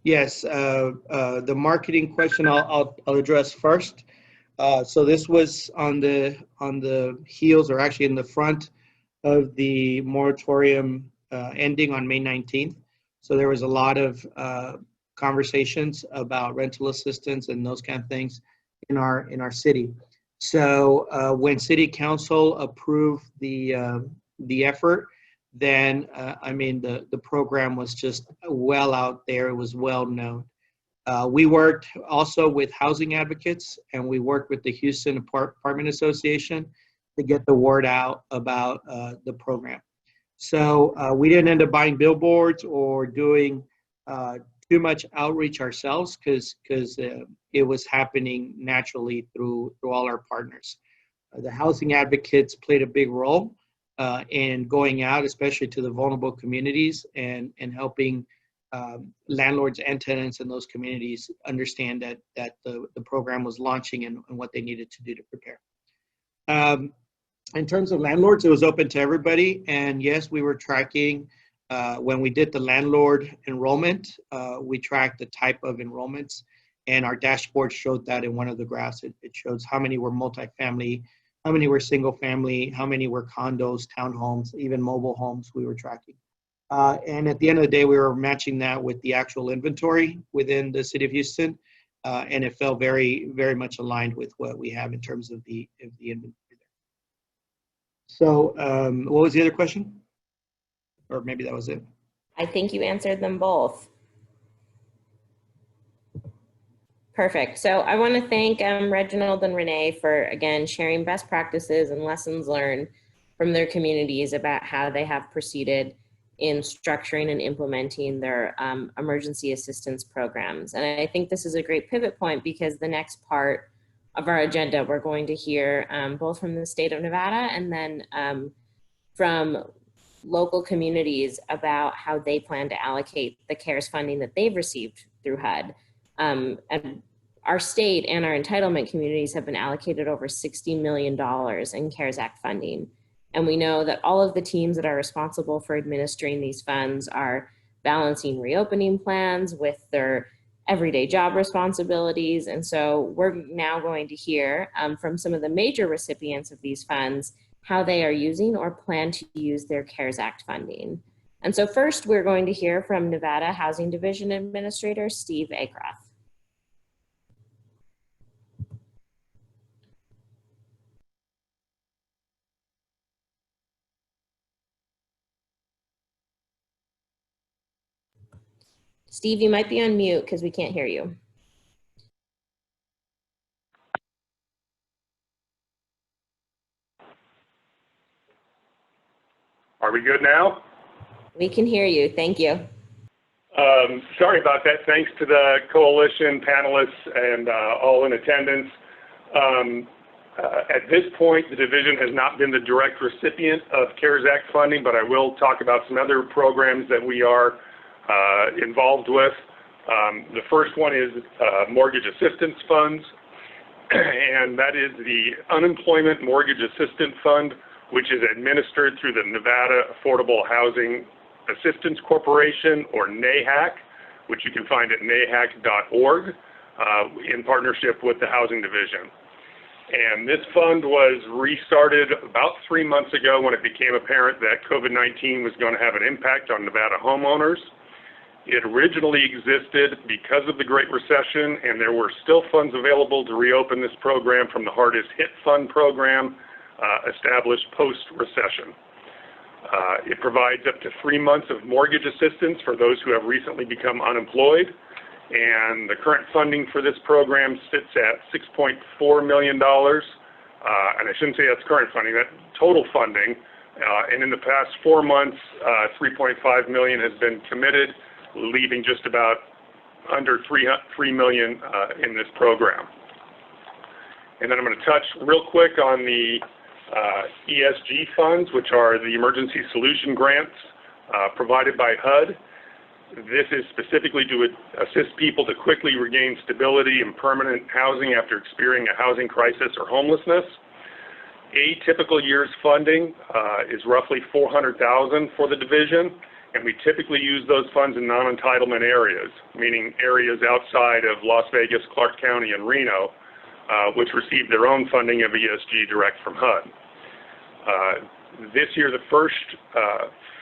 Speaker 9: Yes, the marketing question I'll address first. So this was on the heels, or actually in the front of the moratorium ending on May 19th. So there was a lot of conversations about rental assistance and those kind of things in our city. So when City Council approved the effort, then I mean the program was just well out there. It was well known. We worked also with housing advocates, and we worked with the Houston Apartment Association to get the word out about the program. So we didn't end up buying billboards or doing too much outreach ourselves, because it was happening naturally through all our partners. The housing advocates played a big role in going out, especially to the vulnerable communities, and helping landlords and tenants in those communities understand that the program was launching and what they needed to do to prepare. In terms of landlords, it was open to everybody. And yes, we were tracking, when we did the landlord enrollment, we tracked the type of enrollments, and our dashboard showed that in one of the graphs. It shows how many were multifamily, how many were single family, how many were condos, townhomes, even mobile homes we were tracking. And at the end of the day, we were matching that with the actual inventory within the city of Houston. And it felt very, very much aligned with what we have in terms of the inventory there. So what was the other question? Or maybe that was it.
Speaker 3: I think you answered them both. Perfect. So I want to thank Reginald and Renee for, again, sharing best practices and lessons learned from their communities about how they have proceeded in structuring and implementing their emergency assistance programs. And I think this is a great pivot point, because the next part of our agenda, we're going to hear both from the state of Nevada and then from local communities about how they plan to allocate the CARES funding that they've received through HUD. And our state and our entitlement communities have been allocated over $60 million in CARES Act funding. And we know that all of the teams that are responsible for administering these funds are balancing reopening plans with their everyday job responsibilities. And so we're now going to hear from some of the major recipients of these funds how they are using or plan to use their CARES Act funding. And so first, we're going to hear from Nevada Housing Division Administrator Steve Akroth. Steve, you might be on mute because we can't hear you.
Speaker 7: Are we good now?
Speaker 3: We can hear you. Thank you.
Speaker 7: Sorry about that. Thanks to the coalition panelists and all in attendance. At this point, the division has not been the direct recipient of CARES Act funding, but I will talk about some other programs that we are involved with. The first one is mortgage assistance funds, and that is the Unemployment Mortgage Assistance Fund, which is administered through the Nevada Affordable Housing Assistance Corporation, or NAHAC, which you can find at nahac.org, in partnership with the Housing Division. And this fund was restarted about 3 months ago when it became apparent that COVID-19 was going to have an impact on Nevada homeowners. It originally existed because of the Great Recession, and there were still funds available to reopen this program from the Hardest Hit Fund program, established post-recession. It provides up to 3 months of mortgage assistance for those who have recently become unemployed, and the current funding for this program sits at $6.4 million, and I shouldn't say that's current funding, that's total funding, and in the past 4 months, $3.5 million has been committed, leaving just about under $3 million in this program. And then I'm going to touch real quick on the ESG funds, which are the emergency solution grants provided by HUD. This is specifically to assist people to quickly regain stability and permanent housing after experiencing a housing crisis or homelessness. A typical year's funding is roughly $400,000 for the division, and we typically use those funds in non-entitlement areas, meaning areas outside of Las Vegas, Clark County, and Reno, which receive their own funding of ESG direct from HUD. This year, the first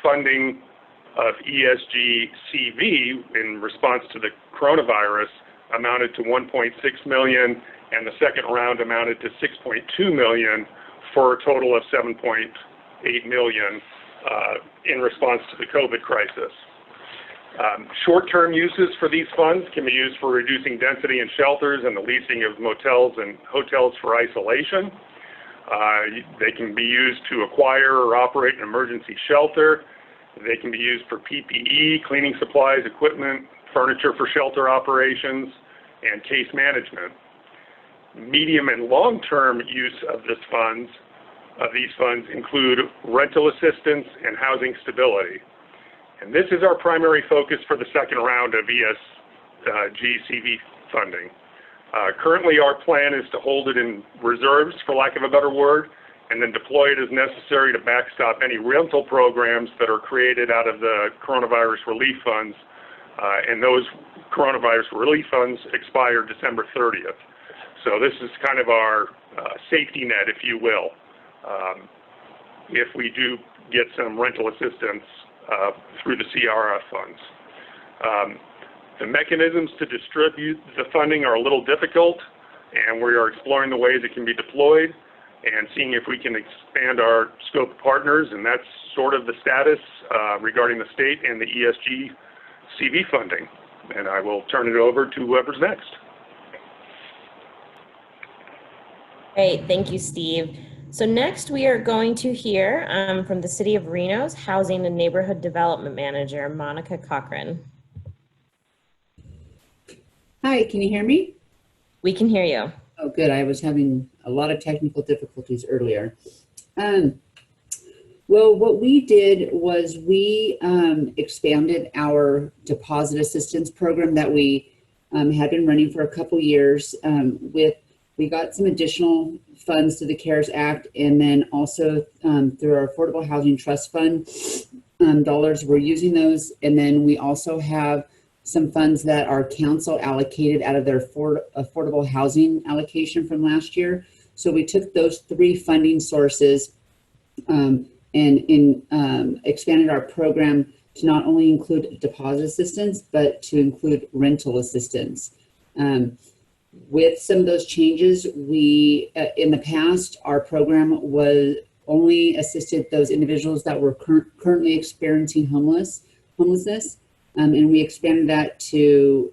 Speaker 7: funding of ESG CV in response to the coronavirus amounted to $1.6 million, and the second round amounted to $6.2 million, for a total of $7.8 million in response to the COVID crisis. Short-term uses for these funds can be used for reducing density in shelters and the leasing of motels and hotels for isolation. They can be used to acquire or operate an emergency shelter. They can be used for PPE, cleaning supplies, equipment, furniture for shelter operations, and case management. Medium and long-term use of these funds include rental assistance and housing stability. And this is our primary focus for the second round of ESG-CV funding. Currently, our plan is to hold it in reserves, for lack of a better word, and then deploy it as necessary to backstop any rental programs that are created out of the coronavirus relief funds. And those coronavirus relief funds expire December 30th. So this is kind of our safety net, if you will, if we do get some rental assistance through the CRF funds. The mechanisms to distribute the funding are a little difficult, and we are exploring the ways it can be deployed and seeing if we can expand our scope of partners, and that's sort of the status regarding the state and the ESG CV funding. And I will turn it over to whoever's next.
Speaker 3: Great, thank you, Steve. So next we are going to hear from the City of Reno's Housing and Neighborhood Development Manager, Monica Cochran.
Speaker 10: Hi, can you hear me?
Speaker 3: We can hear you.
Speaker 10: Oh, good. I was having a lot of technical difficulties earlier. Well, what we did was we expanded our deposit assistance program that we had been running for a couple years. We got some additional funds through the CARES Act, and then also through our Affordable Housing Trust Fund dollars. We're using those, and then we also have some funds that our council allocated out of their affordable housing allocation from last year. So we took those three funding sources and expanded our program to not only include deposit assistance, but to include rental assistance. With some of those changes, we, in the past, our program was only assisted those individuals that were currently experiencing homelessness. And we expanded that to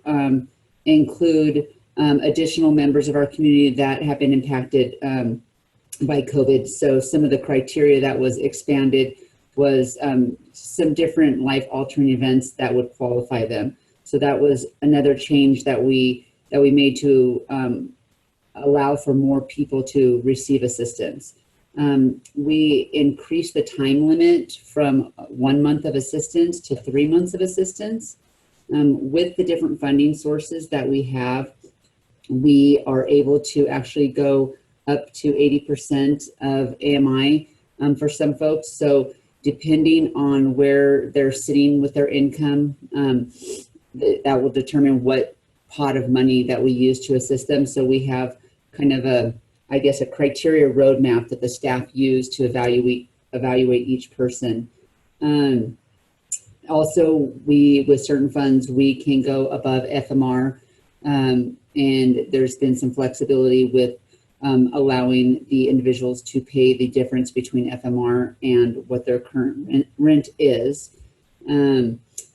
Speaker 10: include additional members of our community that have been impacted by COVID. So some of the criteria that was expanded was some different life-altering events that would qualify them. So that was another change that we made to allow for more people to receive assistance. We increased the time limit from 1 month of assistance to 3 months of assistance. With the different funding sources that we have, we are able to actually go up to 80% of AMI for some folks. So depending on where they're sitting with their income, that will determine what pot of money that we use to assist them. So we have kind of a criteria roadmap that the staff use to evaluate each person. Also, with certain funds, we can go above FMR, and there's been some flexibility with allowing the individuals to pay the difference between FMR and what their current rent is.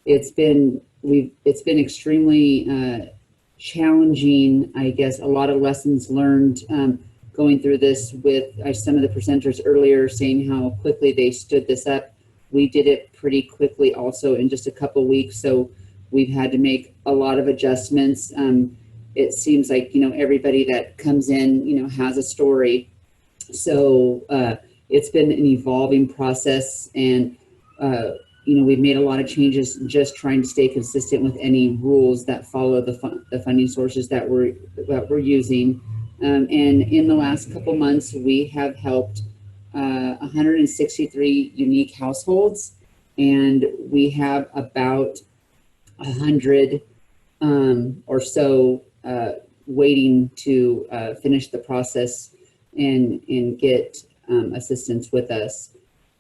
Speaker 10: It's been extremely challenging, I guess, a lot of lessons learned going through this with some of the presenters earlier saying how quickly they stood this up. We did it pretty quickly also in just a couple weeks. So we've had to make a lot of adjustments. It seems like, everybody that comes in, has a story. So it's been an evolving process, and, we've made a lot of changes just trying to stay consistent with any rules that follow the funding sources that we're using. And in the last couple months, we have helped 163 unique households, and we have about 100 or so waiting to finish the process and get assistance with us.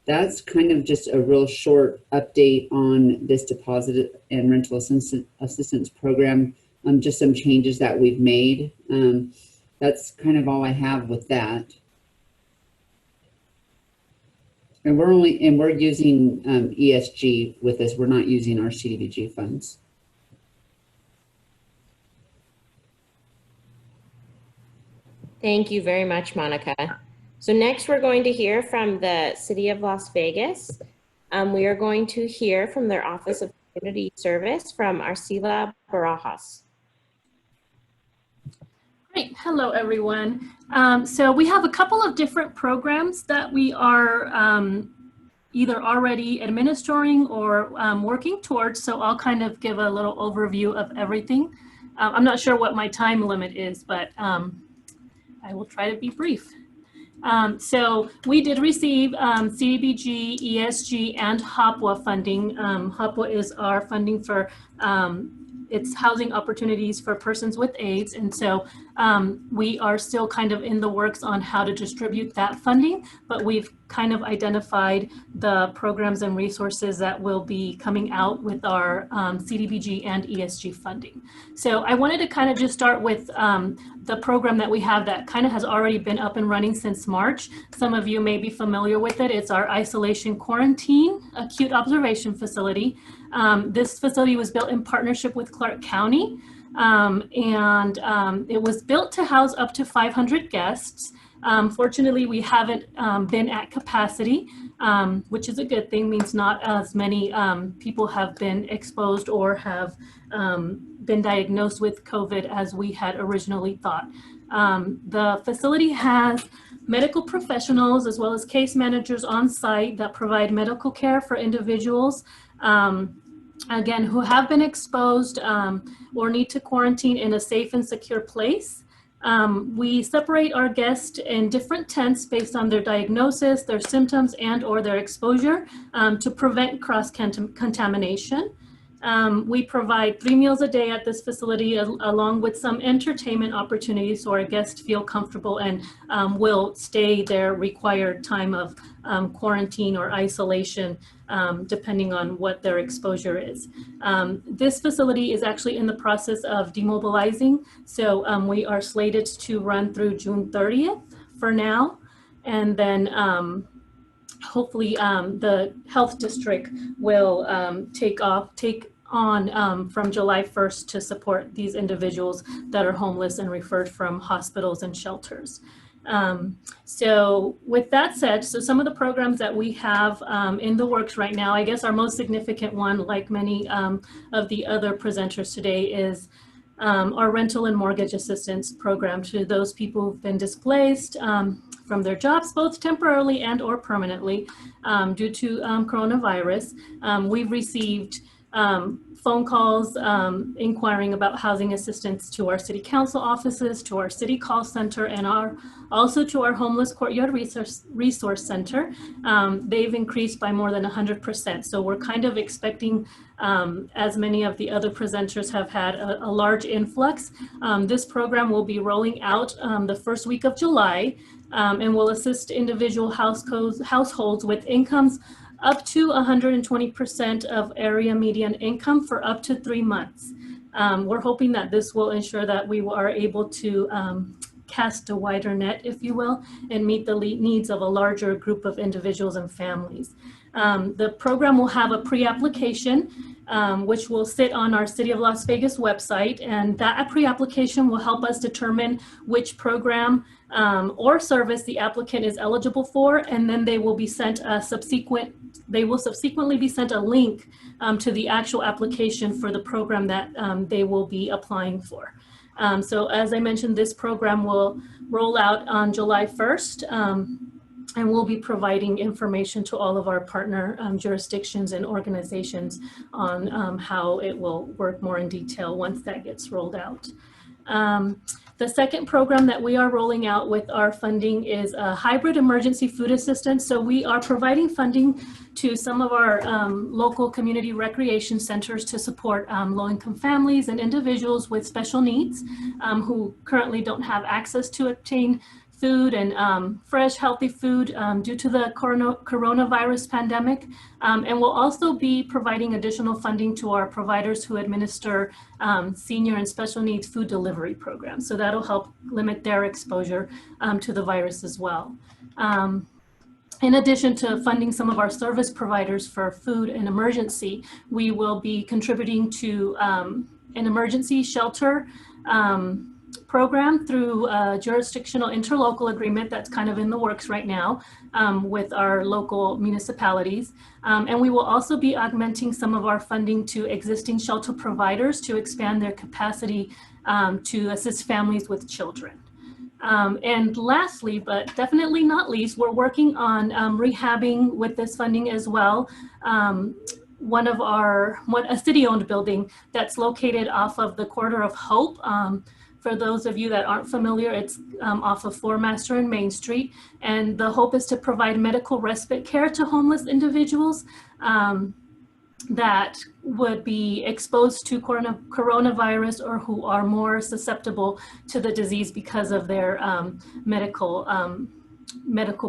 Speaker 10: That's kind of just a real short update on this deposit and rental assistance program. Just some changes that we've made. That's kind of all I have with that. And we're using ESG with this. We're not using our CDBG funds.
Speaker 3: Thank you very much, Monica. So next we're going to hear from the City of Las Vegas. We are going to hear from their Office of Community Service from Arcila Barajas.
Speaker 11: Great. Hello, everyone. So we have a couple of different programs that we are either already administering or working towards. So I'll kind of give a little overview of everything. I'm not sure what my time limit is, but I will try to be brief. So we did receive CDBG, ESG, and HOPWA funding. HOPWA is our funding for it's housing opportunities for persons with AIDS. And so we are still kind of in the works on how to distribute that funding, but we've kind of identified the programs and resources that will be coming out with our CDBG and ESG funding. So I wanted to kind of just start with the program that we have that kind of has already been up and running since March. Some of you may be familiar with it. It's our isolation quarantine acute observation facility. This facility was built in partnership with Clark County, and it was built to house up to 500 guests. Fortunately, we haven't been at capacity, which is a good thing, means not as many people have been exposed or have been diagnosed with COVID as we had originally thought. The facility has medical professionals as well as case managers on site that provide medical care for individuals again, who have been exposed or need to quarantine in a safe and secure place. We separate our guests in different tents based on their diagnosis, their symptoms, and or their exposure to prevent cross-contamination. We provide 3 meals a day at this facility along with some entertainment opportunities so our guests feel comfortable and will stay their required time of quarantine or isolation depending on what their exposure is. This facility is actually in the process of demobilizing, so we are slated to run through June 30th for now, and then hopefully the health district will take on from July 1st to support these individuals that are homeless and referred from hospitals and shelters. So with that said, so some of the programs that we have in the works right now, I guess our most significant one, like many of the other presenters today, is our rental and mortgage assistance program to those people who've been displaced from their jobs, both temporarily and or permanently due to coronavirus. We've received phone calls inquiring about housing assistance to our city council offices, to our city call center, and also to our homeless courtyard resource center. They've increased by more than 100%. So we're kind of expecting, as many of the other presenters have had, a large influx. This program will be rolling out the first week of July and will assist individual households with incomes up to 120% of area median income for up to 3 months. We're hoping that this will ensure that we are able to cast a wider net, if you will, and meet the needs of a larger group of individuals and families. The program will have a pre-application, which will sit on our City of Las Vegas website, and that pre-application will help us determine which program or service the applicant is eligible for, and then they will be sent subsequently be sent a link to the actual application for the program that they will be applying for. So as I mentioned, this program will roll out on July 1st, and we'll be providing information to all of our partner jurisdictions and organizations on how it will work more in detail once that gets rolled out. The second program that we are rolling out with our funding is a hybrid emergency food assistance. So we are providing funding to some of our local community recreation centers to support low-income families and individuals with special needs who currently don't have access to obtain food and fresh, healthy food due to the coronavirus pandemic. And we'll also be providing additional funding to our providers who administer senior and special needs food delivery programs. So that'll help limit their exposure to the virus as well. In addition to funding some of our service providers for food and emergency, we will be contributing to an emergency shelter program through a jurisdictional interlocal agreement that's kind of in the works right now with our local municipalities. And we will also be augmenting some of our funding to existing shelter providers to expand their capacity to assist families with children. And lastly, but definitely not least, we're working on rehabbing with this funding as well. A city-owned building that's located off of the Corridor of Hope. For those of you that aren't familiar, it's off of 4 Master and Main Street. And the hope is to provide medical respite care to homeless individuals that would be exposed to coronavirus or who are more susceptible to the disease because of their medical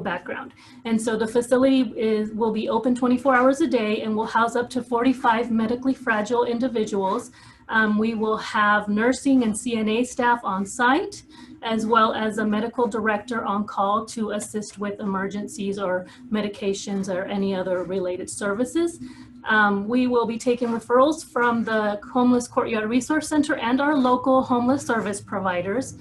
Speaker 11: background. And so the facility will be open 24 hours a day and will house up to 45 medically fragile individuals. We will have nursing and CNA staff on site, as well as a medical director on call to assist with emergencies or medications or any other related services. We will be taking referrals from the Homeless Courtyard Resource Center and our local homeless service providers.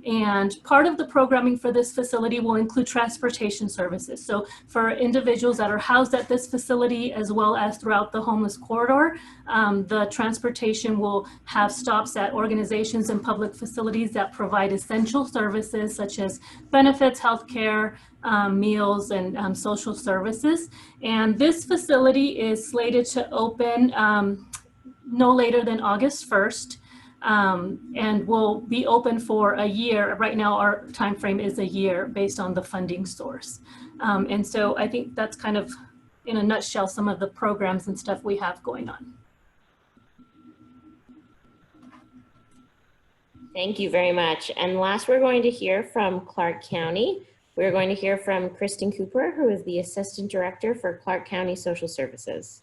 Speaker 11: And part of the programming for this facility will include transportation services. So for individuals that are housed at this facility, as well as throughout the homeless corridor, the transportation will have stops at organizations and public facilities that provide essential services such as benefits, healthcare, meals, and social services. And this facility is slated to open no later than August 1st. And will be open for a year. Right now, our time frame is a year based on the funding source. And so I think that's kind of, in a nutshell, some of the programs and stuff we have going on.
Speaker 3: Thank you very much. And last, we're going to hear from Clark County. We're going to hear from Kristen Cooper, who is the Assistant Director for Clark County Social Services.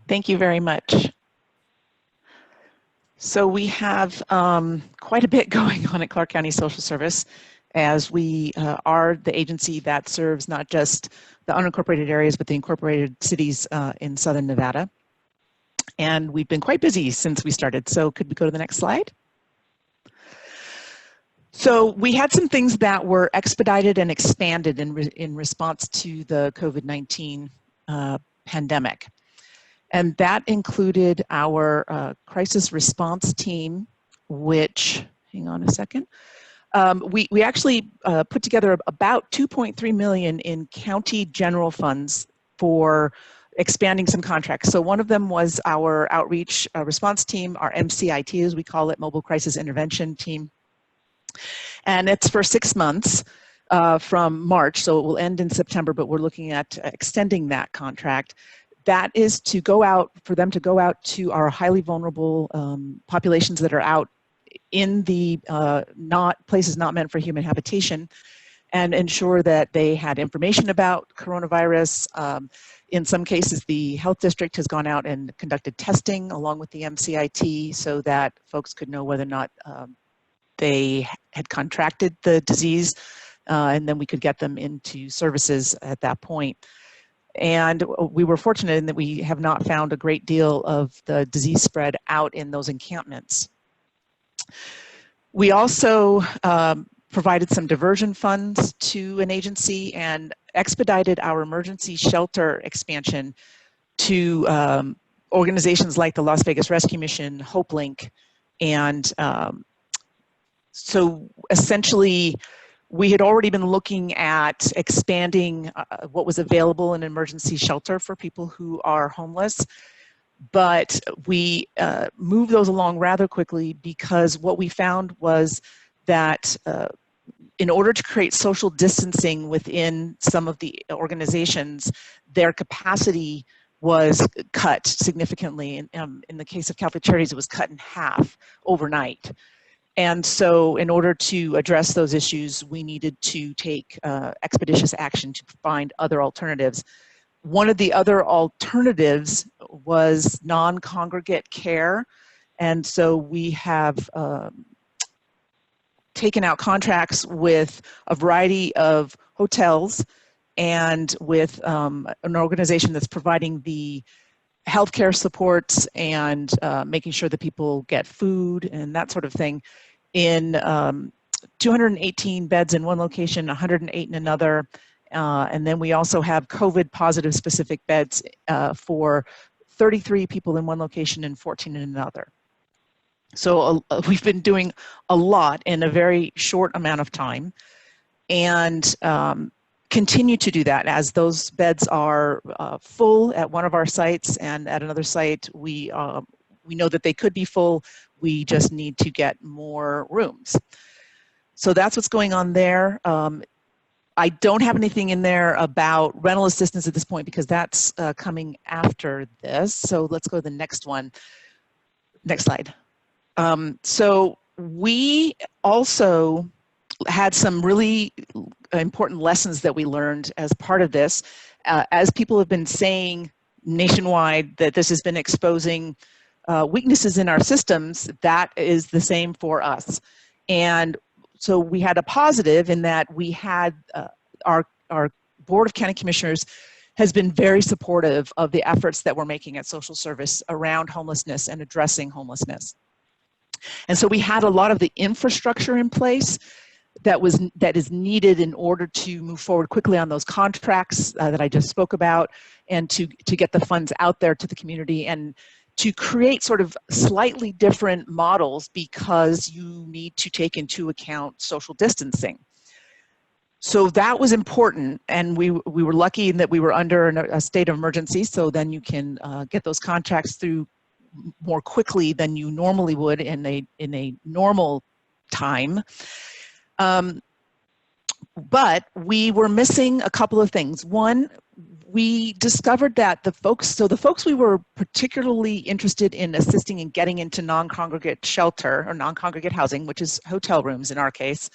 Speaker 12: Thank you very much. So we have quite a bit going on at Clark County Social Service, as we are the agency that serves not just the unincorporated areas, but the incorporated cities in Southern Nevada. And we've been quite busy since we started. So could we go to the next slide? So we had some things that were expedited and expanded in response to the COVID-19 pandemic. And that included our crisis response team, which, hang on a second, we actually put together about $2.3 million in county general funds for expanding some contracts. So one of them was our outreach response team, our MCIT, as we call it, Mobile Crisis Intervention Team. And it's for 6 months from March, so it will end in September, but we're looking at extending that contract. That is to go out, for them to go out to our highly vulnerable populations that are out in the places not meant for human habitation, and ensure that they had information about coronavirus. In some cases, the health district has gone out and conducted testing along with the MCIT so that folks could know whether or not they had contracted the disease, and then we could get them into services at that point. And we were fortunate in that we have not found a great deal of the disease spread out in those encampments. We also provided some diversion funds to an agency and expedited our emergency shelter expansion to organizations like the Las Vegas Rescue Mission, HopeLink, and so essentially, we had already been looking at expanding what was available in emergency shelter for people who are homeless, but we moved those along rather quickly because what we found was that in order to create social distancing within some of the organizations, their capacity was cut significantly. In the case of Catholic Charities, it was cut in half overnight. And so in order to address those issues, we needed to take expeditious action to find other alternatives. One of the other alternatives was non-congregate care. And so we have taken out contracts with a variety of hotels and with an organization that's providing the healthcare supports and making sure that people get food and that sort of thing in 218 beds in one location, 108 in another. And then we also have COVID positive specific beds for 33 people in one location and 14 in another. So we've been doing a lot in a very short amount of time, and continue to do that as those beds are full at one of our sites, and at another site we know that they could be full. We just need to get more rooms. So that's what's going on there. I don't have anything in there about rental assistance at this point because that's coming after this. So let's go to the next one. Next slide. So we also had some really important lessons that we learned as part of this. As people have been saying nationwide that this has been exposing weaknesses in our systems, that is the same for us. And so we had a positive in that we had our Board of County Commissioners has been very supportive of the efforts that we're making at social service around homelessness and addressing homelessness. And so we had a lot of the infrastructure in place that is needed in order to move forward quickly on those contracts that I just spoke about, and to get the funds out there to the community, and to create sort of slightly different models because you need to take into account social distancing. So that was important, and we were lucky in that we were under a state of emergency, so then you can get those contracts through more quickly than you normally would in a normal time. But we were missing a couple of things. One, we discovered that the folks we were particularly interested in assisting in getting into non-congregate shelter or non-congregate housing, which is hotel rooms in our case,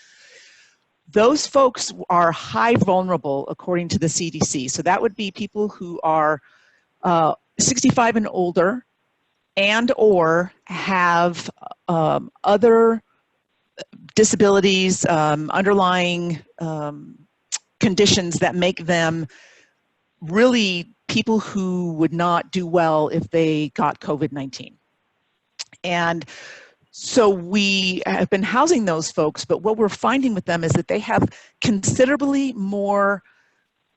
Speaker 12: those folks are high vulnerable according to the CDC. So that would be people who are 65 and older, and or have other disabilities, underlying conditions that make them really people who would not do well if they got COVID-19. And so we have been housing those folks, but what we're finding with them is that they have considerably more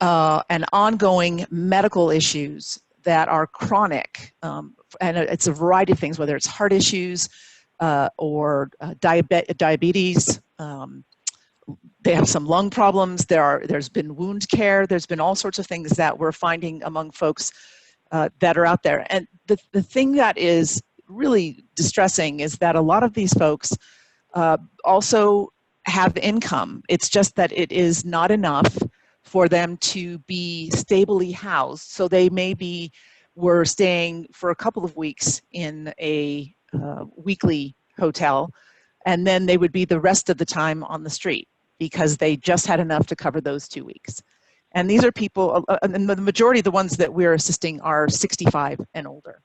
Speaker 12: and ongoing medical issues that are chronic. And it's a variety of things, whether it's heart issues or diabetes. They have some lung problems. There's been wound care. There's been all sorts of things that we're finding among folks that are out there. And the thing that is really distressing is that a lot of these folks also have income. It's just that it is not enough for them to be stably housed. So they maybe were staying for a couple of weeks in a weekly hotel, and then they would be the rest of the time on the street because they just had enough to cover those 2 weeks. And these are people, and the majority of the ones that we're assisting are 65 and older.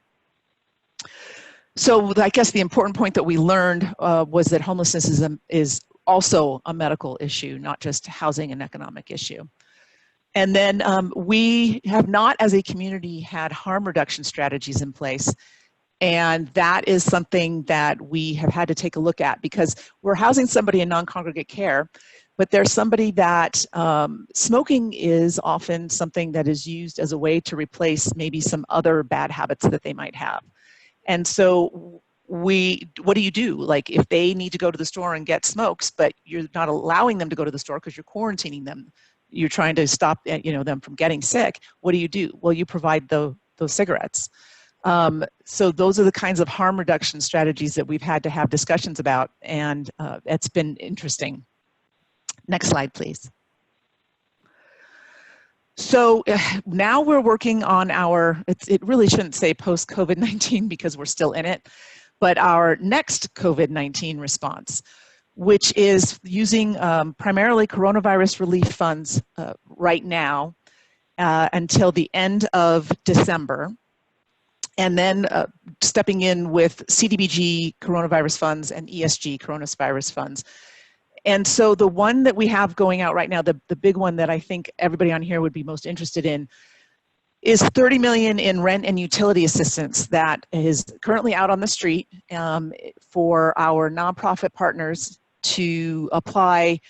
Speaker 12: So I guess the important point that we learned was that homelessness is also a medical issue, not just housing and economic issue. And then we have not, as a community, had harm reduction strategies in place. And that is something that we have had to take a look at, because we're housing somebody in non-congregate care, but there's somebody that smoking is often something that is used as a way to replace maybe some other bad habits that they might have. And so what do you do? Like, if they need to go to the store and get smokes, but you're not allowing them to go to the store because you're quarantining them, you're trying to stop them from getting sick, what do you do? Well, you provide those cigarettes. So those are the kinds of harm reduction strategies that we've had to have discussions about, and it's been interesting. Next slide, please. So now we're working on it really shouldn't say post-COVID-19 because we're still in it, but our next COVID-19 response, which is using primarily coronavirus relief funds right now until the end of December. And then stepping in with CDBG coronavirus funds and ESG coronavirus funds. And so the one that we have going out right now, the big one that I think everybody on here would be most interested in, is $30 million in rent and utility assistance that is currently out on the street for our nonprofit partners to apply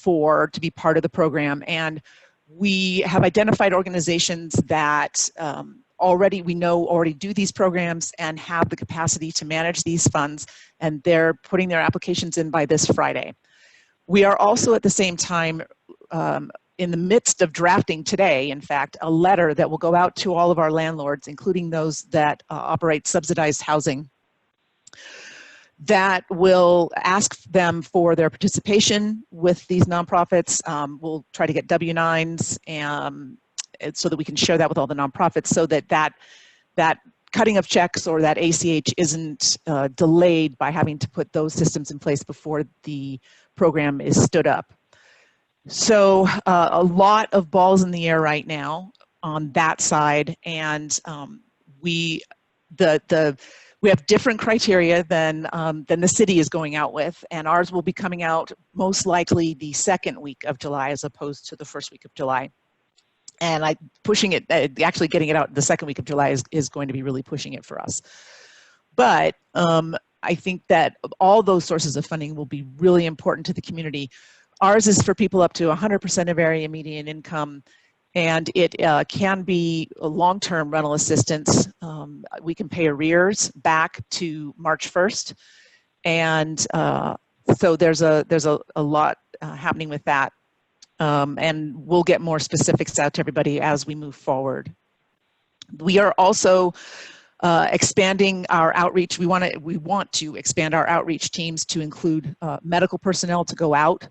Speaker 12: to be part of the program. And we have identified organizations that we know already do these programs and have the capacity to manage these funds, and they're putting their applications in by this Friday. We are also at the same time in the midst of drafting today, in fact, a letter that will go out to all of our landlords, including those that operate subsidized housing, that will ask them for their participation with these nonprofits. We'll try to get W-9s so that we can share that with all the nonprofits, so that that cutting of checks or that ACH isn't delayed by having to put those systems in place before the program is stood up. So a lot of balls in the air right now on that side, and we have different criteria than the city is going out with, and ours will be coming out most likely the second week of July as opposed to the first week of July. And pushing it, actually getting it out the second week of July is going to be really pushing it for us. But I think that all those sources of funding will be really important to the community. Ours is for people up to 100% of area median income, and it can be a long-term rental assistance. We can pay arrears back to March 1st, and so there's a lot happening with that. And we'll get more specifics out to everybody as we move forward. We are also expanding our outreach. We want to expand our outreach teams to include medical personnel to go out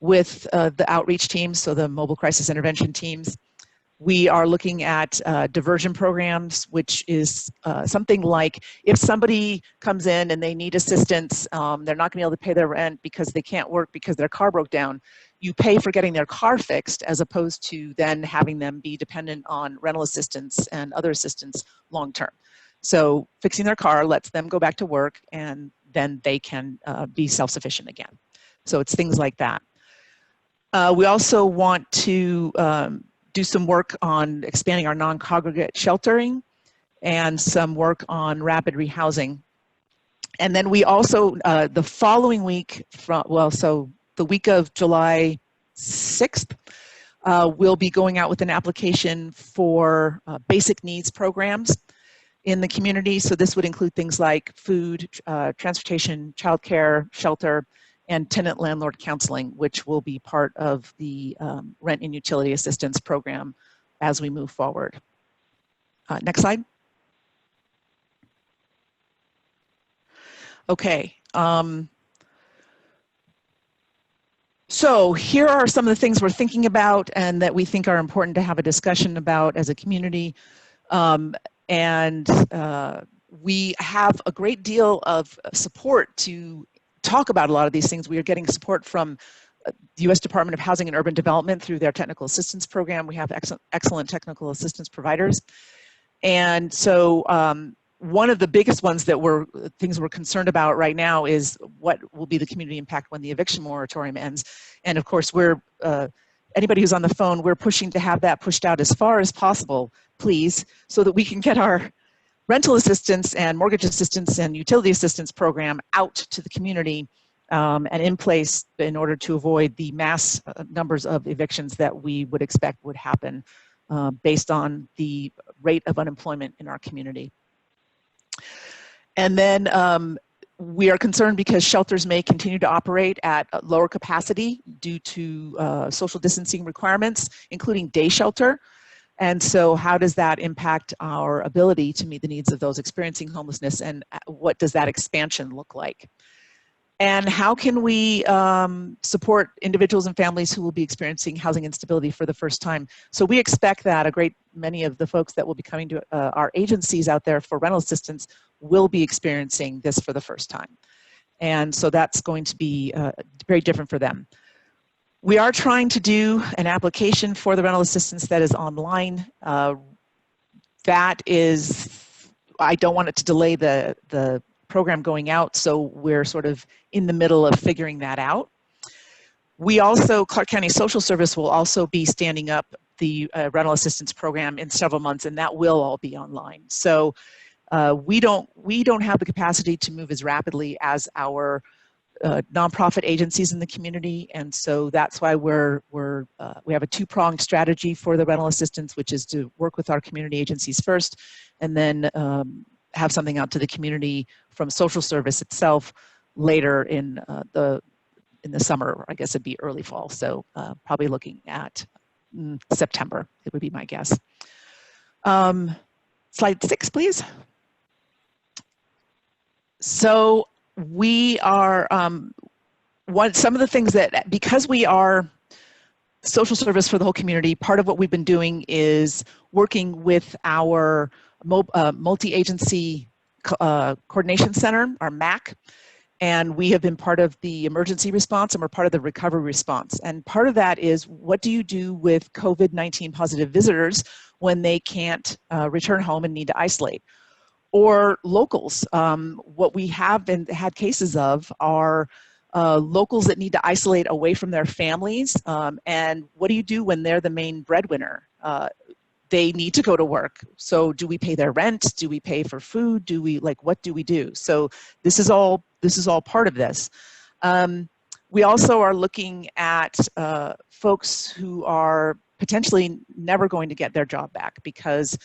Speaker 12: with the outreach teams, so the mobile crisis intervention teams. We are looking at diversion programs, which is something like if somebody comes in and they need assistance, they're not going to be able to pay their rent because they can't work because their car broke down. You pay for getting their car fixed as opposed to then having them be dependent on rental assistance and other assistance long term. So fixing their car lets them go back to work, and then they can be self-sufficient again. So it's things like that. We also want to do some work on expanding our non-congregate sheltering and some work on rapid rehousing. And then we also, the following week, so the week of July 6th, we'll be going out with an application for basic needs programs in the community. So this would include things like food, transportation, childcare, shelter, and tenant landlord counseling, which will be part of the rent and utility assistance program as we move forward. Next slide. Okay. So here are some of the things we're thinking about and that we think are important to have a discussion about as a community. We have a great deal of support to talk about a lot of these things. We are getting support from the U.S. Department of Housing and Urban Development through their technical assistance program. We have excellent technical assistance providers. And so one of the biggest ones that things we're concerned about right now is what will be the community impact when the eviction moratorium ends. And of course, anybody who's on the phone, we're pushing to have that pushed out as far as possible, please, so that we can get our rental assistance and mortgage assistance and utility assistance program out to the community and in place in order to avoid the mass numbers of evictions that we would expect would happen based on the rate of unemployment in our community. And then we are concerned because shelters may continue to operate at a lower capacity due to social distancing requirements, including day shelter. And so how does that impact our ability to meet the needs of those experiencing homelessness, and what does that expansion look like? And how can we support individuals and families who will be experiencing housing instability for the first time? So we expect that a great many of the folks that will be coming to our agencies out there for rental assistance will be experiencing this for the first time. And so that's going to be very different for them. We are trying to do an application for the rental assistance that is online. That is, I don't want it to delay the program going out, so we're sort of in the middle of figuring that out. We also, Clark County Social Service will also be standing up the rental assistance program in several months, and that will all be online. So we don't have the capacity to move as rapidly as our nonprofit agencies in the community, and so that's why we have a two-pronged strategy for the rental assistance, which is to work with our community agencies first, and then have something out to the community from social service itself later in the summer. I guess it'd be early fall, so probably looking at September, it would be my guess. Slide 6, please. So we are, some of the things that, because we are social service for the whole community, part of what we've been doing is working with our multi-agency coordination center, our MAC, and we have been part of the emergency response, and we're part of the recovery response. And part of that is, what do you do with COVID-19 positive visitors when they can't return home and need to isolate? Or locals. What we have had cases of are locals that need to isolate away from their families. And what do you do when they're the main breadwinner? They need to go to work. So do we pay their rent? Do we pay for food? Do we, what do we do? So this is all part of this. We also are looking at folks who are potentially never going to get their job back because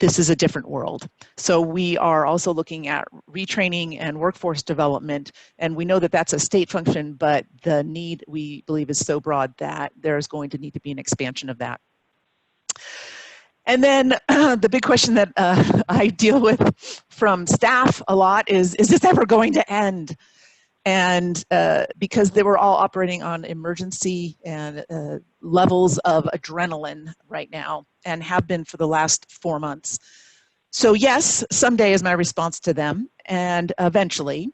Speaker 12: this is a different world. So we are also looking at retraining and workforce development, and we know that that's a state function, but the need, we believe, is so broad that there's going to need to be an expansion of that. And then the big question that I deal with from staff a lot is this ever going to end? And because they were all operating on emergency and levels of adrenaline right now, and have been for the last 4 months. So yes, someday is my response to them, and eventually.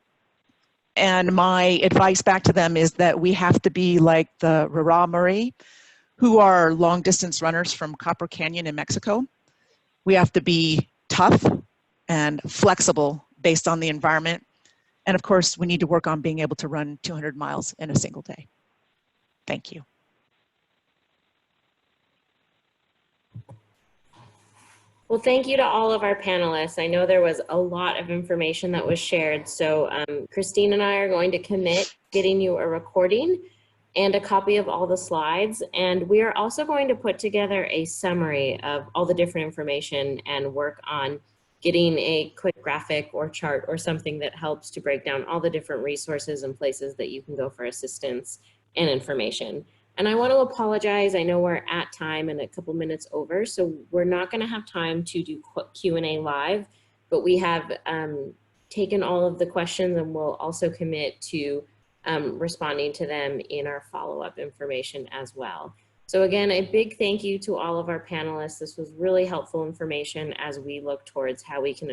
Speaker 12: And my advice back to them is that we have to be like the Rara Murray, who are long distance runners from Copper Canyon in Mexico. We have to be tough and flexible based on the environment. And of course, we need to work on being able to run 200 miles in a single day. Thank you.
Speaker 3: Well, thank you to all of our panelists. I know there was a lot of information that was shared. So Christine and I are going to commit getting you a recording and a copy of all the slides. And we are also going to put together a summary of all the different information and work on getting a quick graphic or chart or something that helps to break down all the different resources and places that you can go for assistance and information. And I want to apologize. I know we're at time and a couple minutes over, so we're not going to have time to do Q&A live, but we have taken all of the questions, and we'll also commit to responding to them in our follow-up information as well. So again, a big thank you to all of our panelists. This was really helpful information as we look towards how we can